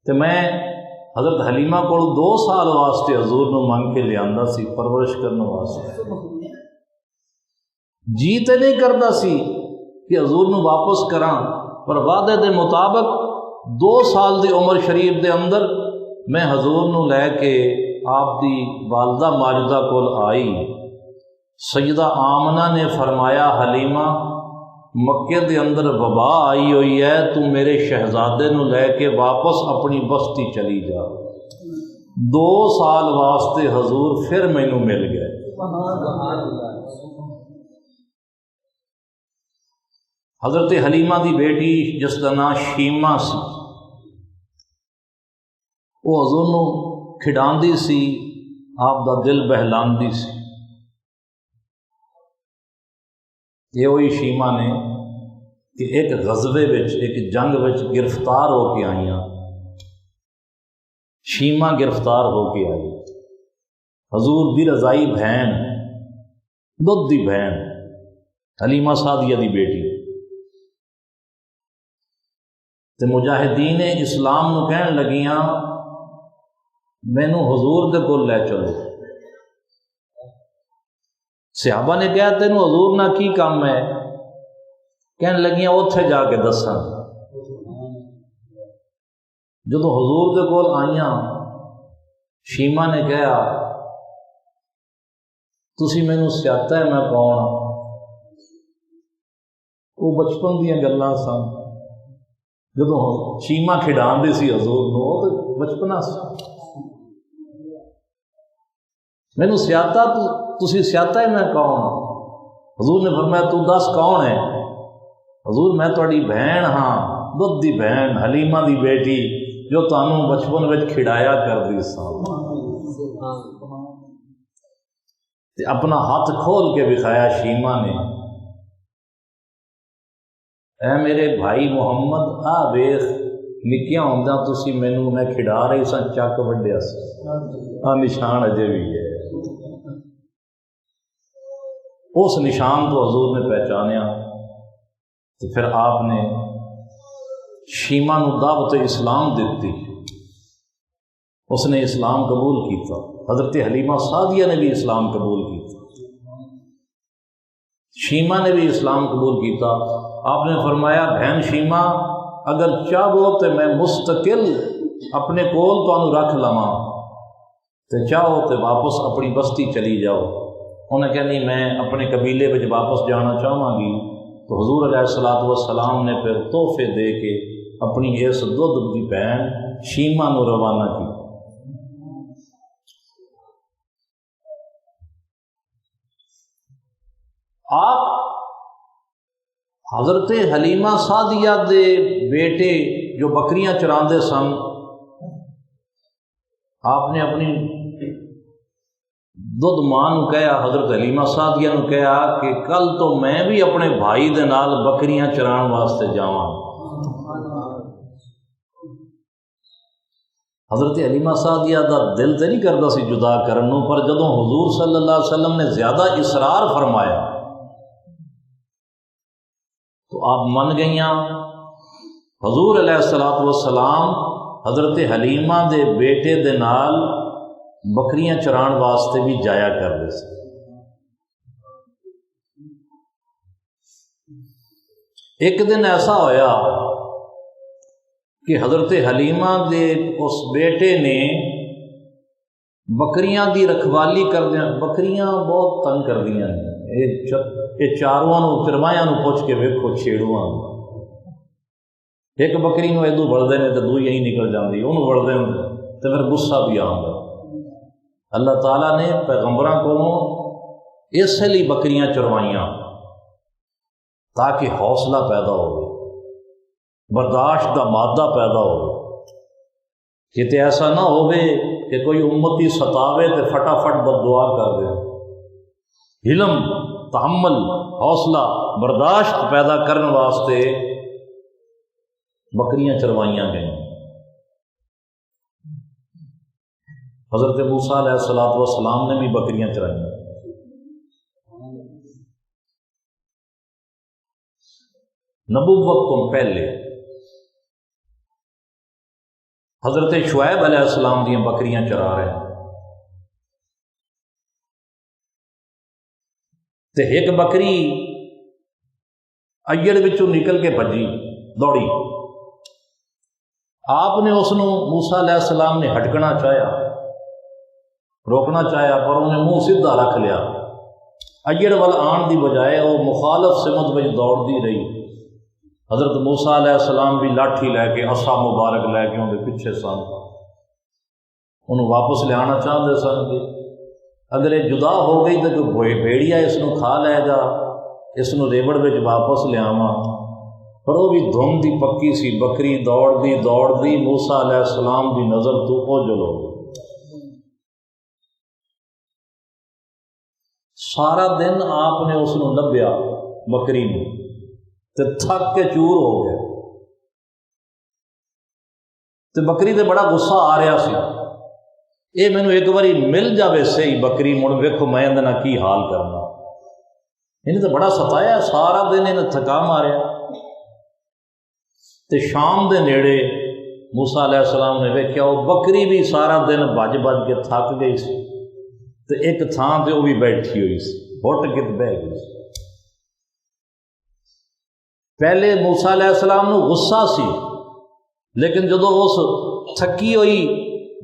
تو میں حضرت حلیمہ کو 2 سال واسطے حضور نو منگ کے لیا سی پرورش کرنے واسطے، جی تے نہیں کرتا سی کہ حضور نو واپس کراں، پر وعدے دے مطابق 2 سال دی عمر شریف دے اندر میں حضور نو لے کے آپ دی والدہ ماجدہ کول آئی۔ سیدہ آمنہ نے فرمایا حلیمہ مکے دے اندر وبا آئی ہوئی ہے، تو میرے شہزادے نو لے کے واپس اپنی بستی چلی جا۔ 2 سال واسطے حضور پھر مینوں مل گئے۔ حضرت حلیمہ دی بیٹی جس کا نام شیمہ سی، وہ حضور نو کھڈاندی سی، آپ دا دل بہلاندی سی۔ یہ وہی شیمہ نے کہ ایک غزوے وچ ایک جنگ وچ گرفتار ہو کے آئیاں، شیمہ گرفتار ہو کے آئی، حضور دی رضائی بہن، دودھ دی بہن حلیمہ سعدیہ دی بیٹی، تے مجاہدین اسلام نو کہن لگیاں مینوں حضور دے کول لے چلو۔ صحابہ نے کہا تینوں حضور نہ کی کام ہے؟ کہن لگیاں اوتھے جا کے دساں۔ جدوں حضور دے کول آئیاں، شیمہ نے کہا تسی مینوں سیاتا ہے میں کون؟ وہ بچپن دیاں گلاں سن، جدوں شیمہ کھڈان دی سی حضور نو تو بچپنا سی، مینوں سیاتا تسی سیاتا ہے میں کون؟ حضور نے فرمایا تو دس کون ہے؟ حضور میں تہاڈی بہن ہاں، دودھ دی بہن حلیمہ دی بیٹی جو تانوں بچپن وچ کھڈایا کردی ساں۔ تے اپنا ہاتھ کھول کے دکھایا شیمہ نے، اے میرے بھائی محمد آ ویخ نکیاں ہوندیاں تسی مینوں میں کھڈا رہی ساں چک وڈیا سی، آ نشان اجے بھی ہے۔ اس نشان تو حضور نے پہچانیا، تو پھر آپ نے شیمہ نو دعوت اسلام دیتی، اس نے اسلام قبول کیتا، حضرت حلیمہ سعدیہ نے بھی اسلام قبول کیتا، شیمہ نے بھی اسلام قبول کیتا۔ آپ نے فرمایا بہن شیمہ اگر چاہو تو میں مستقل اپنے کول تانوں رکھ لواں، تے چاہو تو واپس اپنی بستی چلی جاؤ۔ انہیں کہا نہیں میں اپنے قبیلے میں واپس جانا چاہواں گی، تو حضور علیہ الصلوۃ والسلام نے پھر تحفے دے کے اپنی اس دودھ کی بہن شیمہ نو روانہ کی۔ آپ حضرت حلیمہ سعدیہ دے بیٹے جو بکریاں چراندے سن، آپ نے اپنی دودھ ماں نو کہا، حضرت حلیمہ سعدیہ نو کہا کہ کل تو میں بھی اپنے بھائی دے نال بکریاں چران واسطے جاواں۔ حضرت حلیمہ سعدیہ دا دل تے نہیں کردا سی جدا کرن نو، پر جدوں حضور صلی اللہ علیہ وسلم نے زیادہ اصرار فرمایا تو آپ من گئیاں۔ حضور علیہ الصلوۃ والسلام حضرت حلیمہ دے بیٹے دے نال بکریاں چران واسطے بھی جایا کرتے سے۔ ایک دن ایسا ہویا کہ حضرت حلیمہ دے اس بیٹے نے بکریاں دی رکھوالی کردیاں، بکریاں بہت تنگ کردیاں، یہ چارواں نو چروایاں نو پوچھ کے ویکھو چھیڑواں، ایک بکری نو ادو وڑتے ہیں تو دوئی یہی نکل جاتی، انہوں وڑتے ہیں تو پھر غصہ بھی آتا۔ اللہ تعالیٰ نے پیغمبراں کو اس لیے بکریاں چروائیاں تاکہ حوصلہ پیدا ہو، برداشت کا مادہ پیدا ہو، کتے ایسا نہ ہو کہ کوئی امتی ستاوے تو فٹافٹ بد دعا کر دے۔ علم، تحمل، حوصلہ، برداشت پیدا کرنے واسطے بکریاں چروائیاں گئیں۔ حضرت موسیٰ علیہ السلام نے بھی بکریاں چرائیں۔ نبوت کو پہلے حضرت شعیب علیہ السلام دیاں بکریاں چرا رہے ہیں، تے ایک بکری اجڑ وچوں نکل کے بھجی دوڑی، آپ نے اس نو موسیٰ علیہ السلام نے ہٹکنا چاہیا، روکنا چاہیا، پر انہیں منہ سیدھا رکھ لیا۔ اجڑ وال آن دی بجائے وہ مخالف سمت وچ دوڑتی رہی۔ حضرت موسیٰ علیہ السلام بھی لاٹھی لے کے، عصا مبارک لے کے ان کے پیچھے سن، انہوں واپس لے آنا چاہتے سن کہ اگر یہ جدا ہو گئی تو کوئی بھیڑیا اس نو کھا لے گا، اس نو ریوڑ وچ واپس لے آواں۔ پر وہ بھی دھن دی پکی سی، بکری دوڑ دی موسیٰ علیہ السلام دی نظر تو اوجل ہو گئی۔ سارا دن آپ نے اس نو لبیا بکری نو، تے تھک کے چور ہو گیا، تے بکری تے بڑا غصہ آ رہا سی، اے مینوں ایک باری مل جاوے صحیح بکری، مڑ ویکھو میں اندر نہ کی حال کرنا۔ انہیں تو بڑا ستایا، سارا دن انہیں تھکا ماریا۔ تے شام دے نیڑے موسیٰ علیہ السلام نے ویکھیا وہ بکری بھی سارا دن بھج کے تھک گئی سی، تے ایک تھان تے وہ بھی بیٹھی ہوئی سی، ہٹ کے بہ گئی سی۔ پہلے موسیٰ علیہ السلام نو غصہ سی، لیکن جدو اس تھکی ہوئی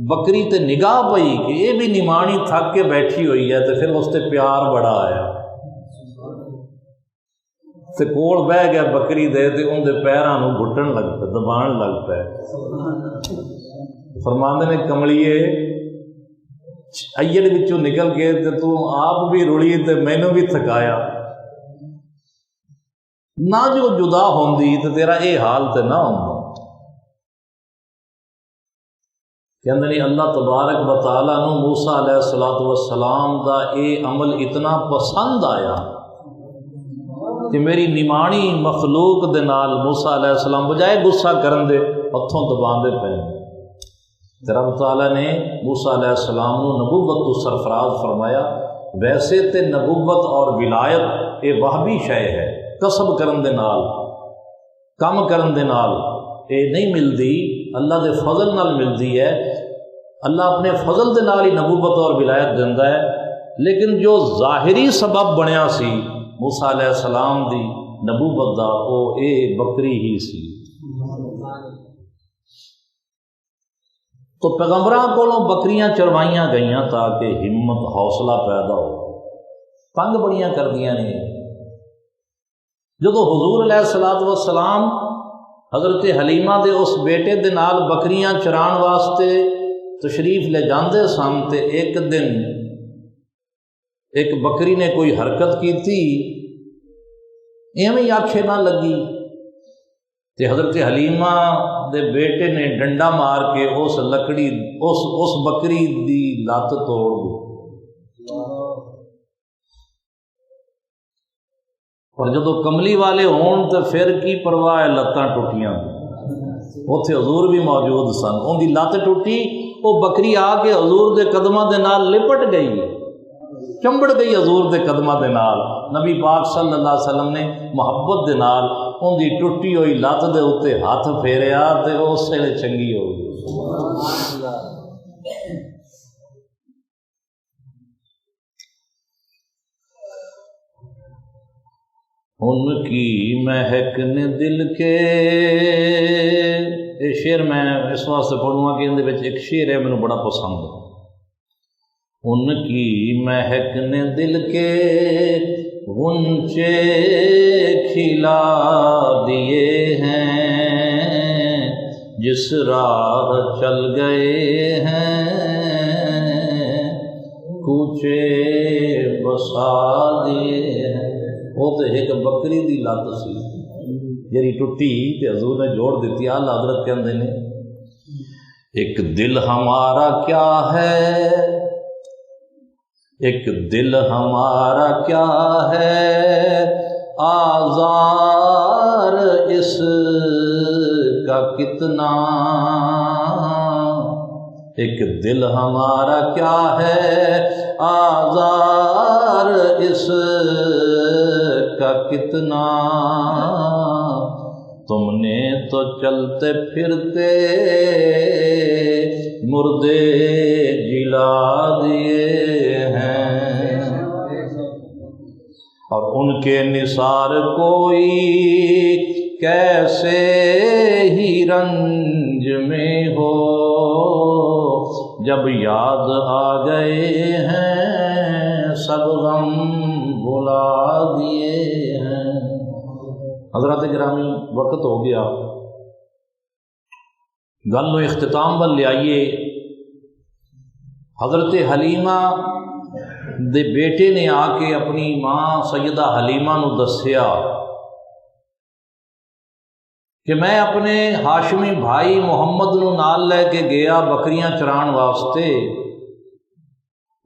بکری تے نگاہ پئی کہ یہ بھی نمانی تھک کے بیٹھی ہوئی ہے، تو پھر اس تے پیار بڑا آیا، تے کول بہ گیا بکری دے، تے ان دے پیراں نو گھٹن لگ پے، دبان لگ پے۔ فرماندے نے کملیے اجڑ وچوں نکل کے تے تو آپ بھی رڑی تے مینوں بھی تھکایا، نہ جو جدا ہوندی تو تیرا اے حال تے نہ ہوندا۔ کہندے نہیں اللہ تبارک و تعالیٰ نو موسیٰ علیہ السلام دا اے عمل اتنا پسند آیا کہ میری نمانی مخلوق دے نال موسیٰ علیہ السلام بجائے غصہ کرن دے ہتھوں دباندے پے، تے رب تعالیٰ نے موسیٰ علیہ السلام نو نبوت تو سرفراز فرمایا۔ ویسے تے نبوت اور ولایت اے وہبی شے ہے، کسب کرن دے نال، کم کرن دے نال اے نہیں ملدی، اللہ دے فضل نال ملدی ہے۔ اللہ اپنے فضل دے نال ہی نبوت اور ولایت دیندا ہے، لیکن جو ظاہری سبب بنیا سی موسیٰ علیہ السلام دی نبوت دا، او اے بکری ہی سی۔ تو پیغمبراں کولوں بکریاں چروائیاں گئیاں تاکہ ہمت حوصلہ پیدا ہو، تنگ بڑیاں کردیاں نے۔ جدو حضور علیہ السلام حضرت حلیمہ دے اس بیٹے دے نال بکریاں چران واسطے تشریف لے جاندے سن، تے ایک دن ایک بکری نے کوئی حرکت کی تھی، ایویں آنکھیں نہ لگی، تے حضرت حلیمہ دے بیٹے نے ڈنڈا مار کے اس لکڑی اس بکری دی لت توڑ دی، اور جدو کملی والے ہون تو پھر کی پرواہ ہے، لتاں ٹوٹیاں، اتنے حضور بھی موجود سن، ان دی لت ٹوٹی، وہ بکری آ کے حضور دے قدماں دے نال لپٹ گئی، چمبڑ گئی حضور دے قدماں دے نال۔ نبی پاک صلی اللہ علیہ وسلم نے محبت دے نال ان دی ٹوٹی ہوئی لت دے اتنے ہاتھ پھیریا تے وہ اس ویلے چنگی ہو گئی۔ ان کی مہک نے دل کے، یہ شعر میں اس واسطے پڑھوں گا کہ اندر وچ ایک شعر ہے مجھے بڑا پسند ہے۔ ان کی مہک نے دل کے غنچے کھلا دیے ہیں، جس راہ چل گئے ہیں کوچے بسا دیے ہیں۔ وہ تو ایک بکری دی لت سی جی ٹوٹی تے حضور نے جوڑ دیتی۔ آلہ حضرت کہندے نے ایک دل ہمارا کیا ہے، ایک دل ہمارا کیا ہے، آزار اس کا کتنا، ایک دل ہمارا کیا ہے، آزار اس کا کتنا، تم نے تو چلتے پھرتے مردے جلا دیے ہیں، اور ان کے نثار کوئی کیسے ہی رنج میں ہو، جب یاد آ گئے ہیں سب غم بھلا دیے ہیں۔ حضرات گرامی وقت ہو گیا، گل نو اختتام ول لے آئیے۔ حضرت حلیمہ دے بیٹے نے آ کے اپنی ماں سیدہ حلیمہ نو دسیا کہ میں اپنے ہاشمی بھائی محمد نو نال لے کے گیا بکریاں چران واسطے،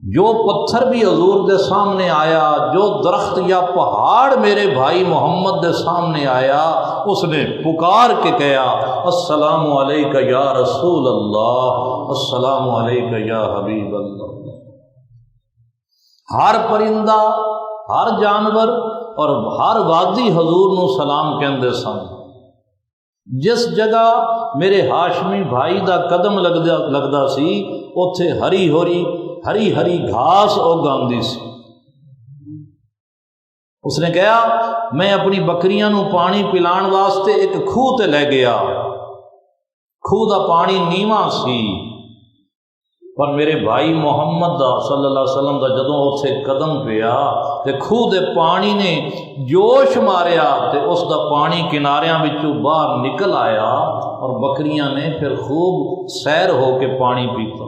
جو پتھر بھی حضور دے سامنے آیا، جو درخت یا پہاڑ میرے بھائی محمد دے سامنے آیا، اس نے پکار کے کہا السلام علیکہ یا رسول اللہ، السلام علیکہ یا حبیب اللہ۔ ہر پرندہ، ہر جانور اور ہر وادی حضور نو سلام کہندے سن۔ جس جگہ میرے ہاشمی بھائی دا قدم لگدا سی اوتھے ہری ہری گھاس اگاندی سی۔ اس نے کہا میں اپنی بکریاں نو پانی پلان واسطے ایک کھوہ تے لے گیا، کھوہ دا پانی نیواں سی، پر میرے بھائی محمد دا صلی اللہ علیہ وسلم دا جدوں اتھے قدم پیا تے کھوہ دے پانی نے جوش ماریا تے اس دا پانی کناریاں وچوں باہر نکل آیا، اور بکریاں نے پھر خوب سیر ہو کے پانی پیتا۔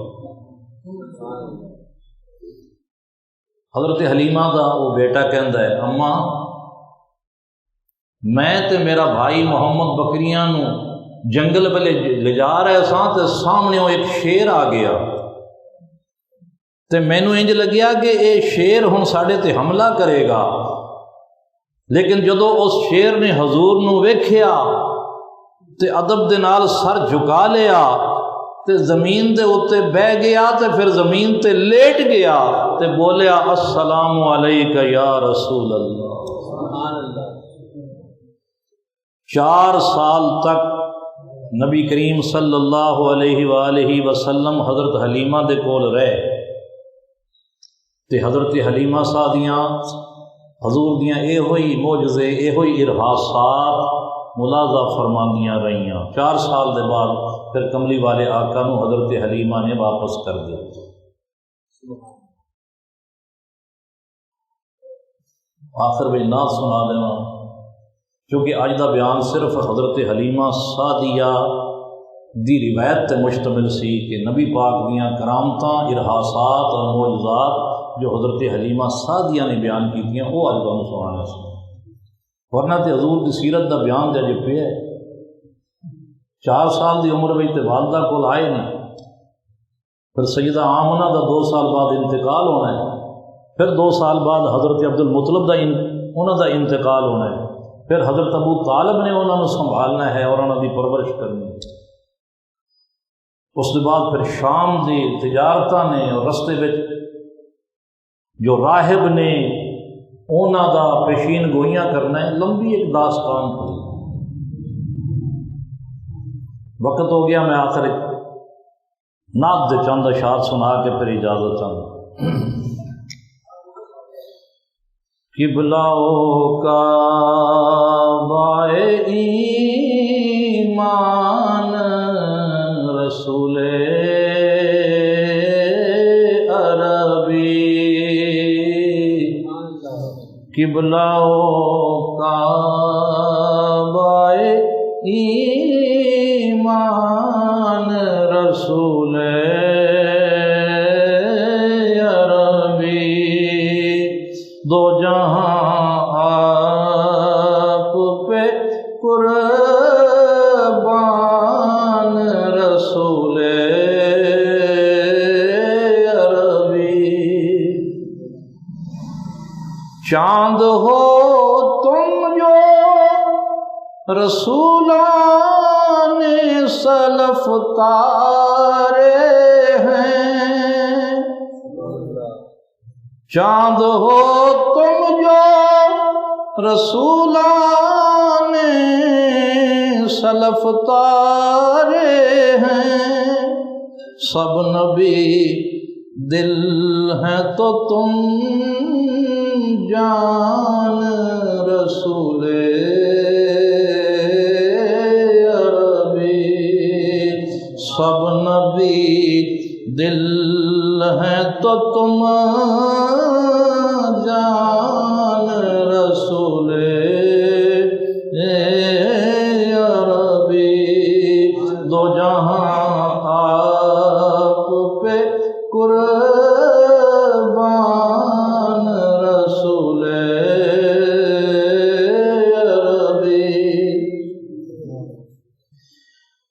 حضرت حلیمہ دا وہ بیٹا کہندا ہے اماں میں تے میرا بھائی محمد بکریاں نو جنگل والے لے جا رہے ساں تے سامنے وہ ایک شیر آ گیا تے مینوں انج لگیا کہ اے شیر ہن ساڈے تے حملہ کرے گا، لیکن جدو اس شیر نے حضور نو ویکھیا تے ادب دے نال سر جھکا لیا تے زمین دے اوتے بہ گیا تے پھر زمین تے لیٹ گیا تے بولیا السلام علیکہ یا رسول اللہ۔ 4 سال تک نبی کریم صلی اللہ علیہ وآلہ وسلم حضرت حلیمہ دے کول رہے تے حضرت حلیمہ سعدیاں حضور دیاں اے ہوئی معجزے، اے ہوئی ارحاسات ملاحظہ فرماندیاں رہیاں۔ 4 سال دے بعد پھر کملی والے آقا نو حضرت حلیمہ نے واپس کر دیا۔ آخر میں نعت سنا دینا، کیونکہ اج دا بیان صرف حضرت حلیمہ سعدیہ دی روایت تے مشتمل سی کہ نبی پاک دیاں کرامتاں، ارحاسات اور معجزات جو حضرت حلیمہ سعدیہ نے بیان کیتیاں وہ اج تانوں سنانا سی، ورنہ تے حضور دی سیرت دا بیان تے اج پیا ہے۔ 4 سال دی عمر وچ تے والدہ کول آئے نہیں، پھر سیدہ آمنہ دا 2 سال بعد انتقال ہونا ہے، پھر 2 سال بعد حضرت عبد المطلب دا انہاں دا انتقال ہونا ہے، پھر حضرت ابو طالب نے انہاں نوں سنبھالنا ہے اور انہاں دی پرورش کرنی ہے۔ اس کے بعد پھر شام دی تجارتاں نے اور رستے وچ جو راہب نے انہاں دا پیشین گوئیاں کرنا ہے، لمبی ایک داستان تھی۔ وقت ہو گیا، میں آخر نعت دے چند اشعار سنا کے پھر اجازت چاہوں۔ قبلہ کعبہ ایمان رسول عربی، قبلہ کعبہ ایمان عربی دو جہاں آپ پہ قربان رسول عربی چاند ہو تم جو رسولان سلف تارے ہیں چاند ہو تم جو رسولان سلف تارے ہیں سب نبی دل ہیں تو تم جان رسول عربی سب نبی دل ہیں تو تم جان رسول عربی دو جہاں آپ پہ قربان رسول عربی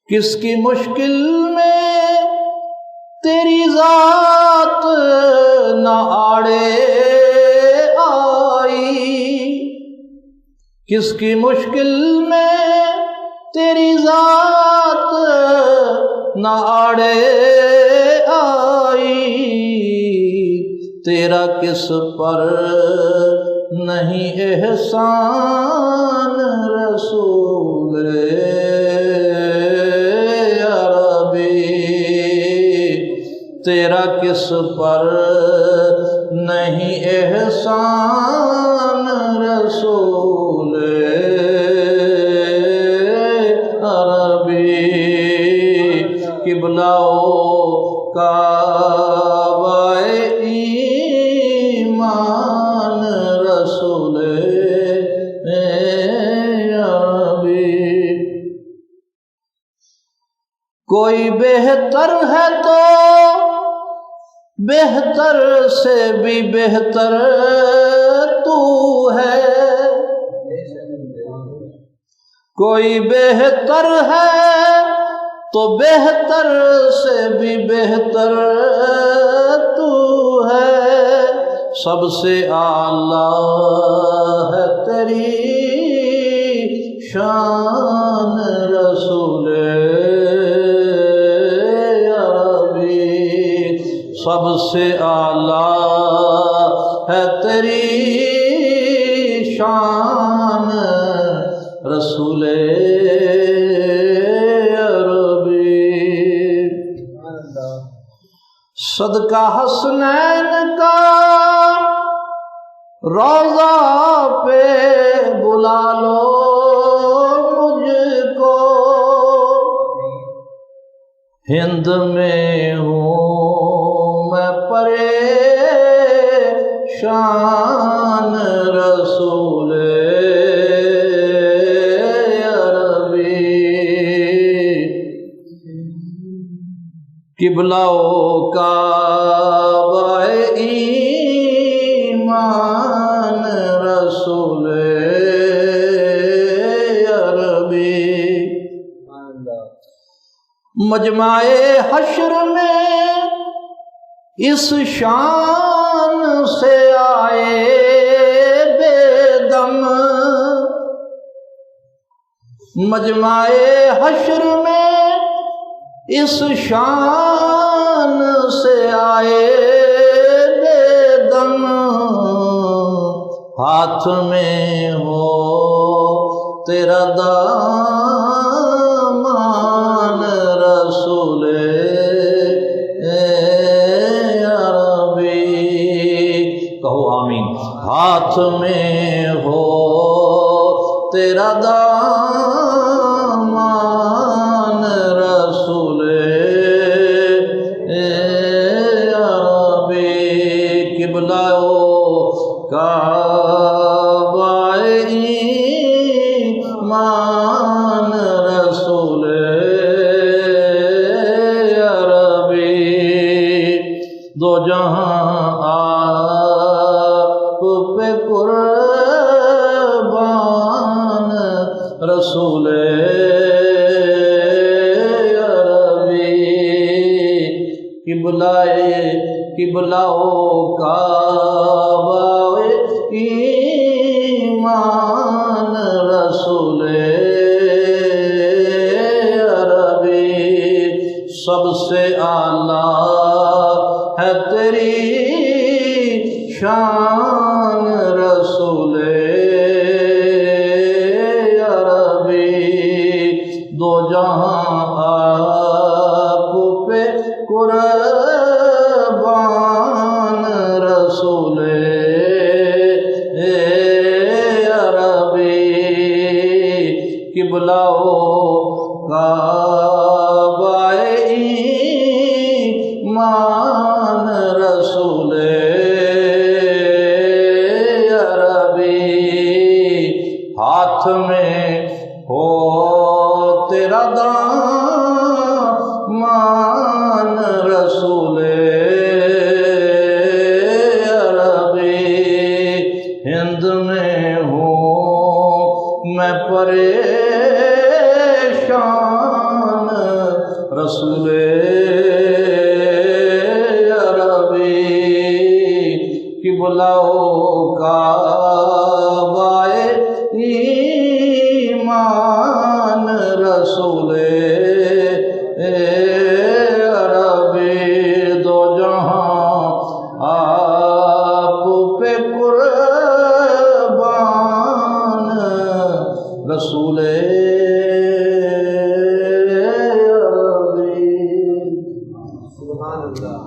کس کی مشکل میں تیری ذات نہ آڑے آئی کس کی مشکل میں تیری ذات نہ آڑے آئی تیرا کس پر نہیں احسان رسول تیرا کس پر نہیں احسان رسول عربی قبلہ کعبہ ایمان رسول عربی کوئی بہتر ہے تو بہتر سے بھی بہتر تو ہے کوئی بہتر ہے تو بہتر سے بھی بہتر تو ہے سب سے اعلیٰ ہے تیری شان رسول سب سے اعلیٰ ہے تیری شان رسول عربی صدقہ حسنین کا روضہ پہ بلا لو مجھ کو ہند میں ہوں میں پریشان رسول عربی قبلہ کعبہ ایمان رسول عربی مجمع حشر میں اس شان سے آئے بے دم مجمع حشر میں اس شان سے آئے بے دم ہاتھ میں ہو تیرا دامان رسول کہو آمین ہاتھ میں ہو تیرا دامان رسول عربی قبلہ کعبہ ایمان رسول عربی دو جہاں آپ پہ قربان رسول قبلہ کعبہ ایمان رسول عربی سب سے اعلیٰ ہے تیری شان رسول عربی دو جہاں آپ پہ قربان رسول عربی قبلہ کعبہ ایمان رسول عربی ہاتھ میں ہو تیرا دامان رسول عربی ہند میں ہوں میں پریشان رسول عربی قبلہ کعبہ ایمان رسول عربی دو جہاں آپ پہ قربان رسول عربی۔ سبحان اللہ۔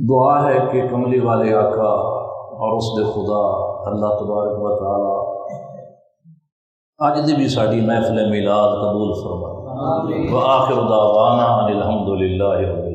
دعا ہے کہ کملی والے آقا اور اس دے خدا اللہ تبارک و تعالی اج دی بھی ساڈی محفل میلاد قبول فرمائے۔ وآخر دعوانا ان الحمد للہ رب العالمین۔